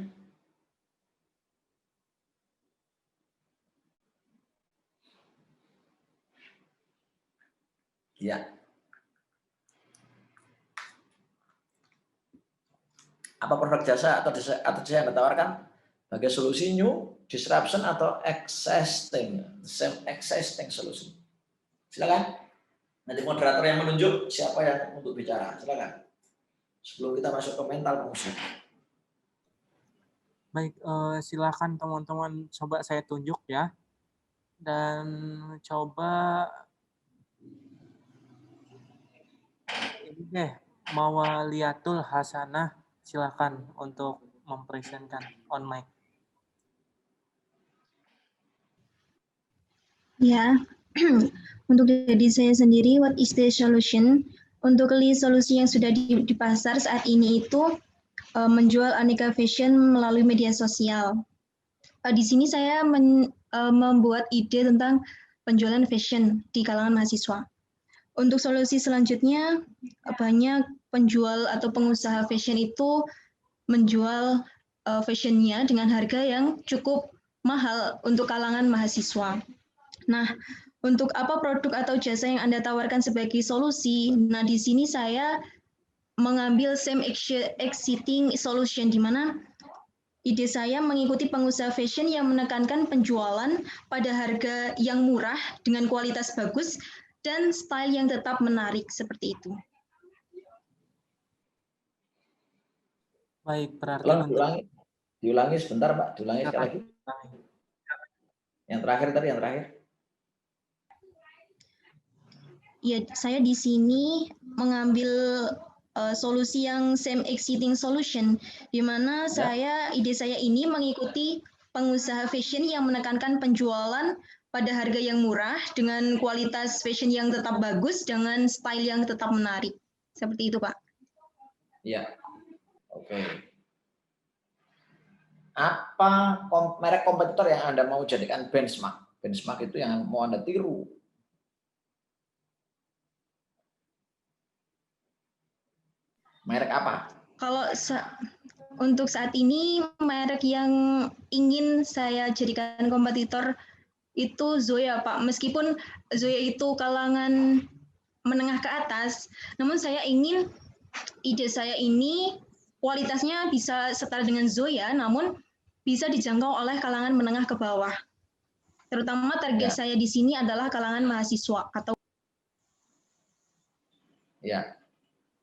Ya. Apa produk jasa atau jasa yang Anda tawarkan sebagai solusi new, disruption atau existing, same existing solution. Silakan. Nanti moderator yang menunjuk siapa yang untuk bicara. Silakan. Sebelum kita masuk ke mental musuh. Baik, silakan teman-teman coba saya tunjuk ya. Dan coba ini deh, Mawaliatul Hasanah, silakan untuk mempresentkan on mic. Ya, untuk dari saya sendiri, what is the solution? Untuk list solusi yang sudah di pasar saat ini itu menjual aneka fashion melalui media sosial. Di sini saya membuat ide tentang penjualan fashion di kalangan mahasiswa. Untuk solusi selanjutnya, banyak penjual atau pengusaha fashion itu menjual fashionnya dengan harga yang cukup mahal untuk kalangan mahasiswa. Nah, untuk apa produk atau jasa yang Anda tawarkan sebagai solusi? Nah, di sini saya mengambil same existing solution, di mana ide saya mengikuti pengusaha fashion yang menekankan penjualan pada harga yang murah dengan kualitas bagus dan style yang tetap menarik, seperti itu. Baik, berarti Tolong diulangi sebentar, Pak. Diulangi sekali lagi. Yang terakhir tadi, yang terakhir. Ya, saya di sini mengambil solusi yang same existing solution, di mana ide saya ini mengikuti pengusaha fashion yang menekankan penjualan pada harga yang murah dengan kualitas fashion yang tetap bagus dengan style yang tetap menarik. Seperti itu, Pak. Iya. Oke. Apa merek kompetitor yang Anda mau jadikan benchmark? Benchmark itu yang mau Anda tiru. Merek apa? Kalau untuk saat ini, merek yang ingin saya jadikan kompetitor itu Zoya, Pak. Meskipun Zoya itu kalangan menengah ke atas, namun saya ingin ide saya ini kualitasnya bisa setara dengan Zoya, namun bisa dijangkau oleh kalangan menengah ke bawah. Terutama target saya di sini adalah kalangan mahasiswa atau. Ya.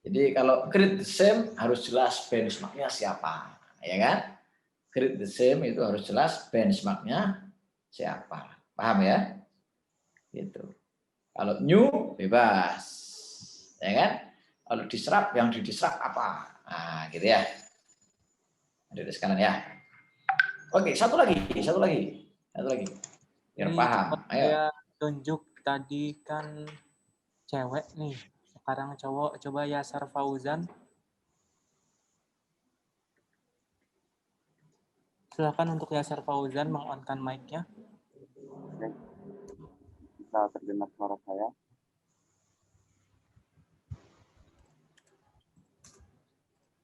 Jadi kalau create the same harus jelas benchmarknya siapa, ya kan? Create the same itu harus jelas benchmarknya siapa, paham ya? Gitu. Kalau new bebas, ya kan? Kalau disrupt yang didisrupt apa? Nah, gitu ya. Adik sekalian ya. Oke, satu lagi. Biar paham. Ayo. Saya tunjuk tadi kan cewek nih. Sekarang cowok, coba Yasar Fauzan. Silakan untuk Yasar Fauzan meng-on-kan mic-nya. bisa terdengar suara saya?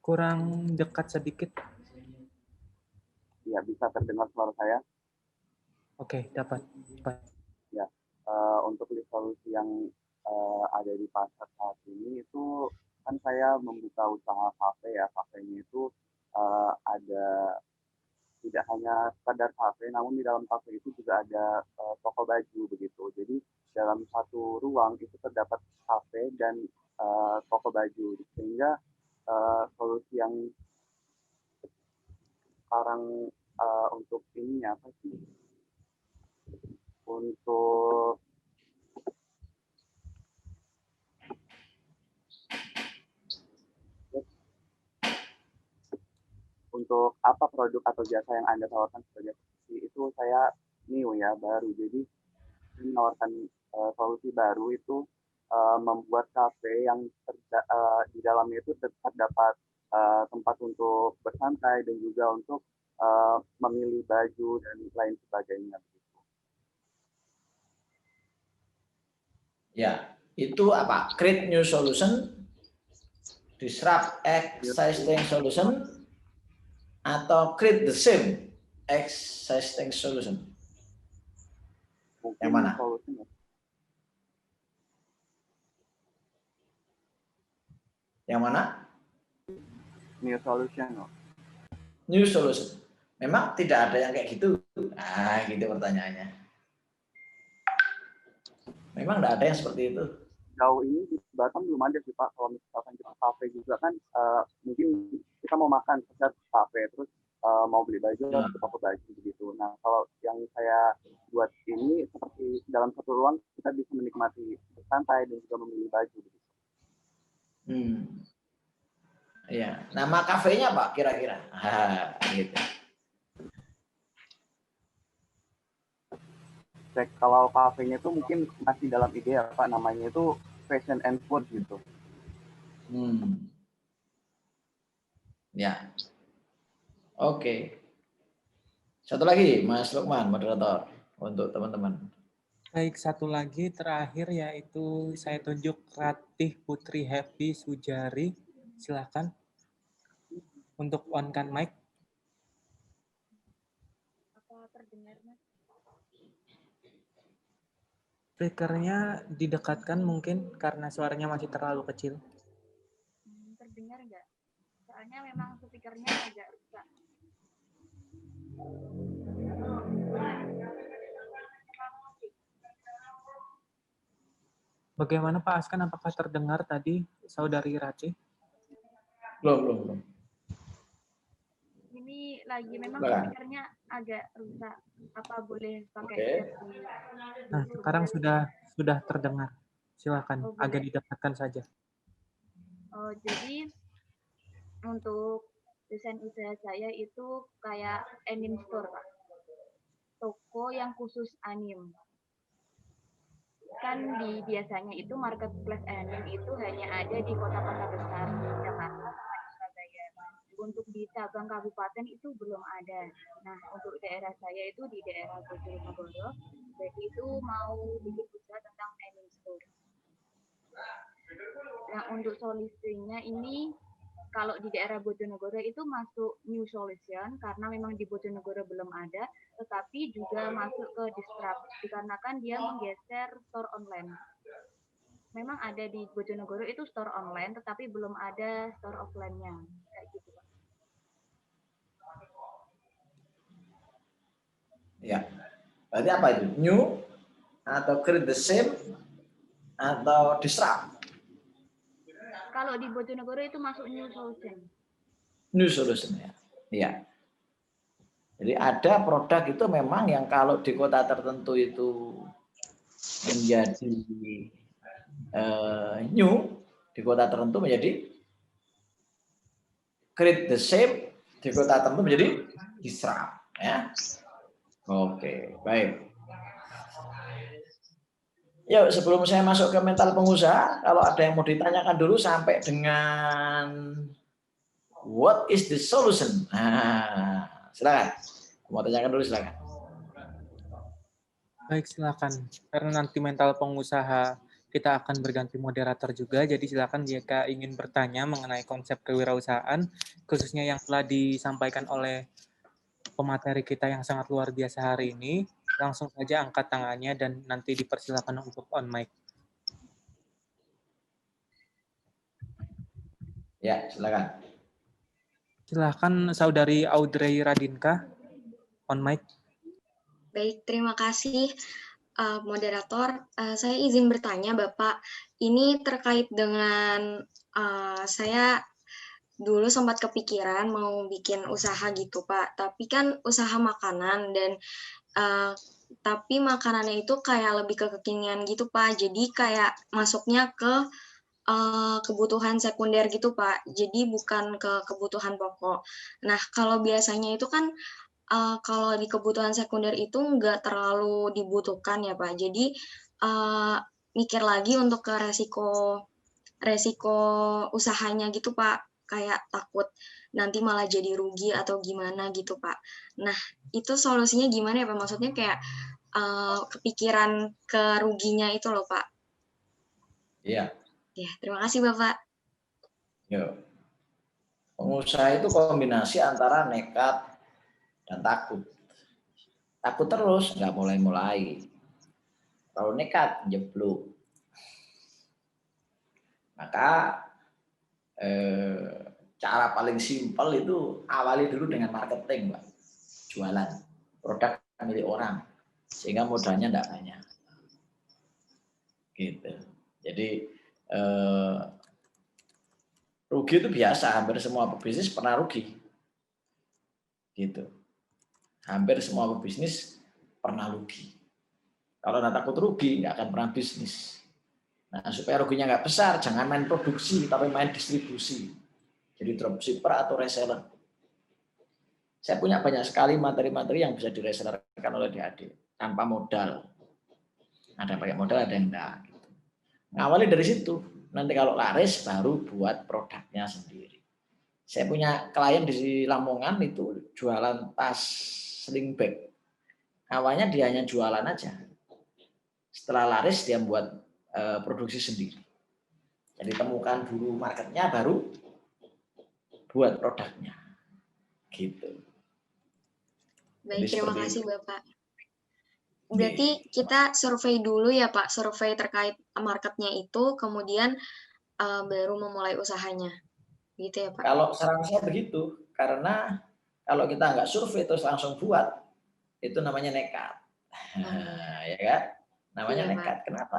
Kurang dekat sedikit. Ya, bisa terdengar suara saya? Oke, dapat. Ya, untuk list solusi yang ada di pasar saat ini itu kan saya membuka usaha kafe ya. Kafenya itu ada tidak hanya sekadar kafe, namun di dalam kafe itu juga ada toko baju begitu. Jadi dalam satu ruang itu terdapat kafe dan toko baju, sehingga solusi yang sekarang untuk ini apa sih? Untuk apa produk atau jasa yang Anda tawarkan sebagai solusi itu saya new ya, baru. Jadi menawarkan solusi baru itu membuat kafe yang di dalamnya itu terdapat tempat untuk bersantai dan juga untuk memilih baju dan lain sebagainya. Ya, itu apa? Create new solution, disrupt existing solution, atau create the same existing solution? Yang mana? Yang mana? New solution. New solution. Memang tidak ada yang kayak gitu. Gitu pertanyaannya. Memang tidak ada yang seperti itu. Jauh ini di Batam belum ada sih Pak. Kalau misalkan kita kafe juga kan, mungkin kita mau makan sekedar kafe, terus mau beli baju atau toko baju begitu. Nah, kalau yang saya buat ini seperti dalam satu ruang kita bisa menikmati santai dan juga memilih baju. Begitu. Iya. Nama kafenya Pak kira-kira? Gitu. Kalau kafenya itu mungkin masih dalam ide ya Pak, namanya itu Fashion and Food gitu. Ya. Oke. Satu lagi Mas Lukman, moderator untuk teman-teman. Baik, satu lagi terakhir yaitu saya tunjuk Ratih Putri Happy Sujari. Silakan untuk on-kan mic. Apa terdengar Mas? Speakernya didekatkan mungkin karena suaranya masih terlalu kecil. Terdengar nggak? Soalnya memang speakernya agak rusak. Bagaimana Pak Askan, apakah terdengar tadi Saudari Ratih? Belum. Ini lagi memang speakernya agak rusak. Apa boleh pakai versi? Nah, sekarang sudah terdengar. Silakan, agak didekatkan saja. Jadi untuk desain usaha saya itu kayak anime store, Pak. Toko yang khusus anime. Kan biasanya itu marketplace anime itu hanya ada di kota-kota besar di Jakarta sama di Surabaya. Untuk di cabang kabupaten itu belum ada. Nah, untuk daerah saya itu di daerah Bojonegoro, jadi itu mau bikin usaha tentang anime store. Nah, untuk solusinya ini kalau di daerah Bojonegoro itu masuk new solution karena memang di Bojonegoro belum ada, tetapi juga masuk ke disrupt dikarenakan dia menggeser store online. Memang ada di Bojonegoro itu store online, tetapi belum ada store offline-nya. Kayak gitu, Pak. Ya, berarti apa itu? New atau create the same atau disrupt? Kalau di Bojonegoro itu masuk new solution. New solution ya. Iya. Jadi ada produk itu memang yang kalau di kota tertentu itu menjadi new, di kota tertentu menjadi create the same, di kota tertentu menjadi disrupt ya. Oke, baik. Yuk, sebelum saya masuk ke mental pengusaha, kalau ada yang mau ditanyakan dulu sampai dengan what is the solution? Silakan. Mau tanyakan dulu silakan. Baik, silakan. Karena nanti mental pengusaha kita akan berganti moderator juga, jadi silakan jika ingin bertanya mengenai konsep kewirausahaan, khususnya yang telah disampaikan oleh pemateri kita yang sangat luar biasa hari ini, langsung saja angkat tangannya dan nanti dipersilakan untuk on mic. Ya, silakan. Silakan Saudari Audrey Radinka, on mic. Baik, terima kasih moderator. Saya izin bertanya Bapak, ini terkait dengan saya dulu sempat kepikiran mau bikin usaha gitu Pak, tapi kan usaha makanan dan tapi makanannya itu kayak lebih ke kekinian gitu Pak, jadi kayak masuknya ke kebutuhan sekunder gitu Pak, jadi bukan ke kebutuhan pokok. Nah, kalau biasanya itu kan kalau di kebutuhan sekunder itu nggak terlalu dibutuhkan ya Pak. Jadi mikir lagi untuk ke resiko usahanya gitu Pak. Kayak takut nanti malah jadi rugi atau gimana gitu Pak. Nah itu solusinya gimana ya Pak? Maksudnya kayak kepikiran ke ruginya itu loh Pak. Iya. Ya, terima kasih Bapak. Yo. Pengusaha itu kombinasi antara nekat dan takut. Takut terus, nggak mulai-mulai. Kalau nekat, jeblok. Maka cara paling simpel itu awali dulu dengan marketing, Pak. Jualan produk milik orang, sehingga modalnya nggak banyak. Gitu. Jadi rugi itu biasa, hampir semua pebisnis pernah rugi. Gitu. Hampir semua pebisnis pernah rugi. Kalau nggak takut rugi, nggak akan pernah bisnis. Nah, supaya ruginya nggak besar, jangan main produksi, tapi main distribusi. Jadi dropshipper atau reseller. Saya punya banyak sekali materi-materi yang bisa diresellerkan oleh DAD tanpa modal. Ada pakai modal, ada yang enggak. Gitu. Ngawali dari situ. Nanti kalau laris, baru buat produknya sendiri. Saya punya klien di Lamongan itu jualan tas sling bag. Awalnya dia hanya jualan aja. Setelah laris dia buat produksi sendiri. Jadi temukan dulu marketnya, baru buat produknya. Gitu. Baik, terima kasih Bapak. Berarti kita survei dulu ya Pak, survei terkait marketnya itu, kemudian baru memulai usahanya. Gitu ya Pak? Kalau saran saya begitu, karena kalau kita nggak survei terus langsung buat, itu namanya nekat. Ya kan? Namanya Iya, nekat. Pak. Kenapa?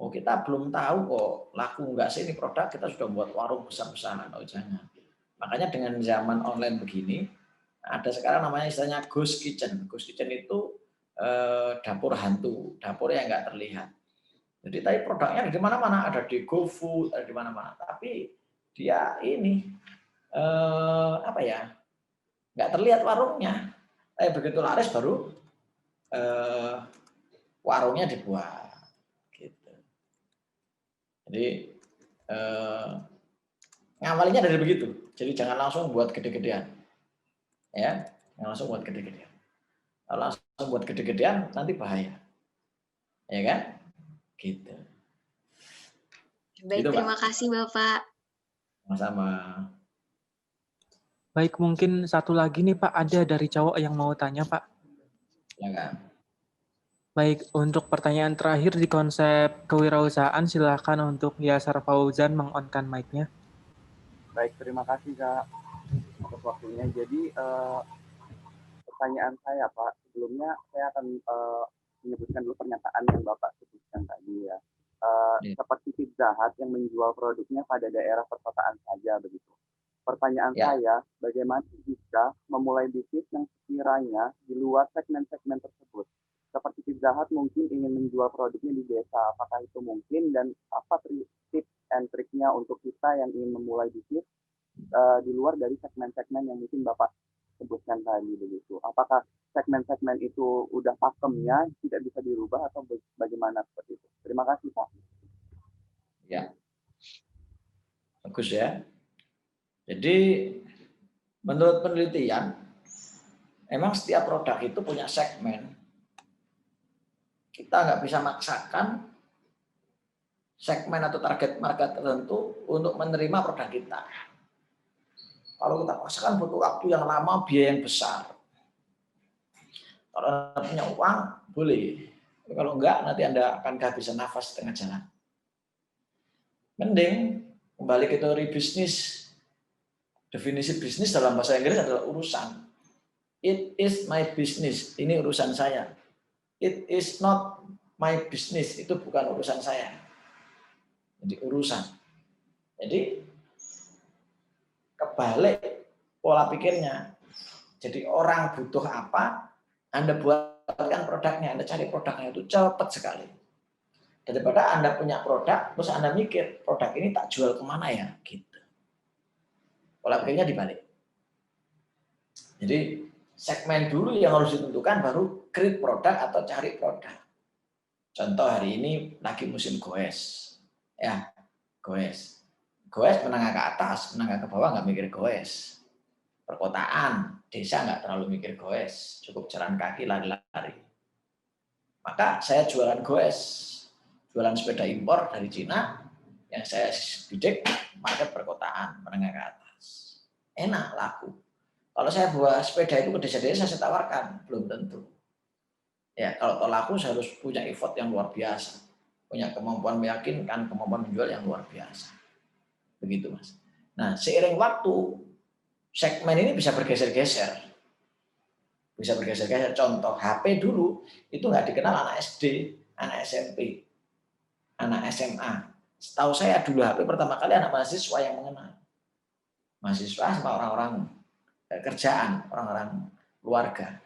Oh, kita belum tahu kok laku nggak sih ini produk, kita sudah buat warung besar-besaran. Oh, jangan. Makanya dengan zaman online begini, ada sekarang namanya istilahnya ghost kitchen. Ghost kitchen itu dapur hantu, dapur yang nggak terlihat. Jadi tapi produknya ada di mana-mana, ada di GoFood, ada di mana-mana. Tapi dia ini apa ya, nggak terlihat warungnya. Tapi begitu laris baru warungnya dibuat. Gitu. Jadi ngawalinya dari begitu. Jadi jangan langsung buat gede-gedean, ya, jangan langsung buat gede-gedean. Kalau langsung buat gede-gedean nanti bahaya, ya kan? Gitu. Baik, gitu, terima Pak. kasih Bapak. Sama-sama. Baik, mungkin satu lagi nih Pak, ada dari cowok yang mau tanya Pak. Ya kan? Baik, untuk pertanyaan terakhir di konsep kewirausahaan, silakan untuk Yasar Fauzan meng-on-kan mic-nya. Baik, terima kasih Kak atas waktunya. Jadi pertanyaan saya Pak, sebelumnya saya akan menyebutkan dulu pernyataan yang Bapak sebutkan tadi ya. Seperti Pizza Hut yang menjual produknya pada daerah perkotaan saja begitu. Pertanyaan saya, bagaimana jika memulai bisnis yang sekiranya di luar segmen-segmen tersebut? Seperti Pizza Hut mungkin ingin menjual produknya di desa, apakah itu mungkin dan apa tips and triknya untuk kita yang ingin memulai bisnis di luar dari segmen-segmen yang mungkin Bapak sebutkan tadi begitu? Apakah segmen-segmen itu udah pakemnya, tidak bisa dirubah atau bagaimana seperti itu? Terima kasih Pak. Ya, bagus ya. Jadi menurut penelitian, memang setiap produk itu punya segmen. Kita nggak bisa maksakan segmen atau target market tertentu untuk menerima produk kita. Kalau kita paksakan butuh waktu yang lama, biaya yang besar. Kalau Anda punya uang, boleh. Tapi kalau enggak, nanti Anda akan kehabisan nafas tengah jalan. Mending kembali ke teori bisnis. Definisi bisnis dalam bahasa Inggris adalah urusan. It is my business. Ini urusan saya. It is not my business. Itu bukan urusan saya. Jadi urusan. Jadi kebalik pola pikirnya. Jadi orang butuh apa, Anda buatkan produknya, Anda cari produknya itu cepat sekali. Daripada Anda punya produk, terus Anda mikir, produk ini tak jual kemana ya? Gitu. Pola pikirnya dibalik. Jadi segmen dulu yang harus ditentukan, baru create produk atau cari produk. Contoh hari ini lagi musim goes. Ya, goes. Goes menengah ke atas, menengah ke bawah nggak mikir goes. Perkotaan, desa nggak terlalu mikir goes. Cukup jalan kaki, lari-lari. Maka saya jualan goes. Jualan sepeda impor dari Cina, yang saya bidik market perkotaan, menengah ke atas. Enak, laku. Kalau saya bawa sepeda itu ke desa-desa, saya tawarkan, belum tentu. Ya, kalau laku saya harus punya effort yang luar biasa, punya kemampuan meyakinkan, kemampuan menjual yang luar biasa. Begitu, Mas. Nah, seiring waktu, segmen ini bisa bergeser-geser. Bisa bergeser-geser. Contoh, HP dulu itu nggak dikenal anak SD, anak SMP, anak SMA. Setahu saya dulu HP pertama kali anak mahasiswa yang mengenal. Mahasiswa sama orang-orang kerjaan, orang-orang keluarga,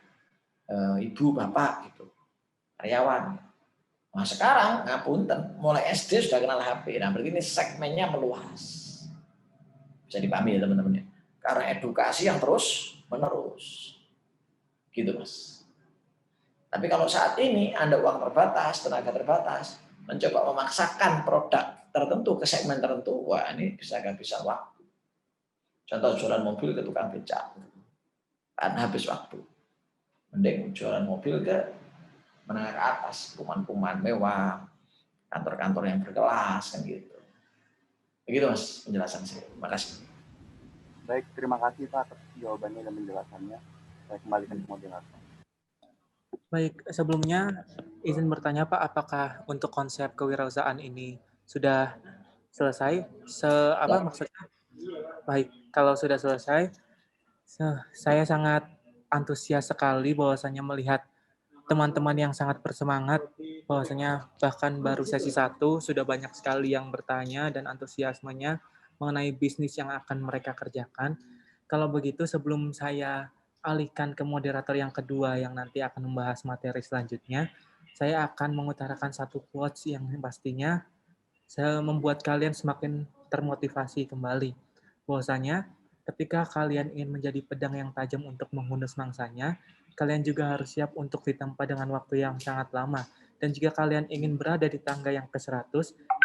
ibu, bapak, gitu, karyawan. Nah sekarang, ngapunten, mulai SD sudah kenal HP. Nah berarti ini segmennya meluas. Bisa dipahami ya teman-teman ya. Karena edukasi yang terus menerus. Gitu Mas. Tapi kalau saat ini Anda uang terbatas, tenaga terbatas, mencoba memaksakan produk tertentu ke segmen tertentu, wah ini bisa kehabisan waktu. Contoh jualan mobil ke tukang becak, kan habis waktu. Mending jualan mobil ke menengah ke atas, perumahan-perumahan mewah, kantor-kantor yang berkelas, kan gitu. Begitu Mas penjelasan saya. Terima kasih. Baik, terima kasih Pak atas jawabannya dan penjelasannya. Saya kembalikan ke moderator. Baik, sebelumnya izin bertanya Pak, apakah untuk konsep kewirausahaan ini sudah selesai? Maksudnya? Baik, kalau sudah selesai, saya sangat antusias sekali bahwasanya melihat teman-teman yang sangat bersemangat, bahwasanya bahkan baru sesi 1 sudah banyak sekali yang bertanya dan antusiasmenya mengenai bisnis yang akan mereka kerjakan. Kalau begitu, sebelum saya alihkan ke moderator yang kedua yang nanti akan membahas materi selanjutnya, saya akan mengutarakan satu quotes yang pastinya saya membuat kalian semakin termotivasi kembali. Bahwasanya ketika kalian ingin menjadi pedang yang tajam untuk menghunus mangsanya, kalian juga harus siap untuk ditempa dengan waktu yang sangat lama. Dan jika kalian ingin berada di tangga yang ke-100,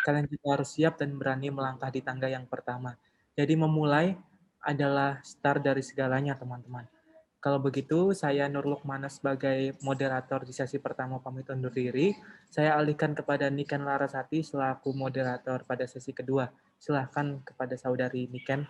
kalian juga harus siap dan berani melangkah di tangga yang pertama. Jadi memulai adalah start dari segalanya, teman-teman. Kalau begitu, saya Nur Lukmana sebagai moderator di sesi pertama pamit undur diri. Saya alihkan kepada Niken Larasati selaku moderator pada sesi kedua. Silahkan kepada saudari Niken.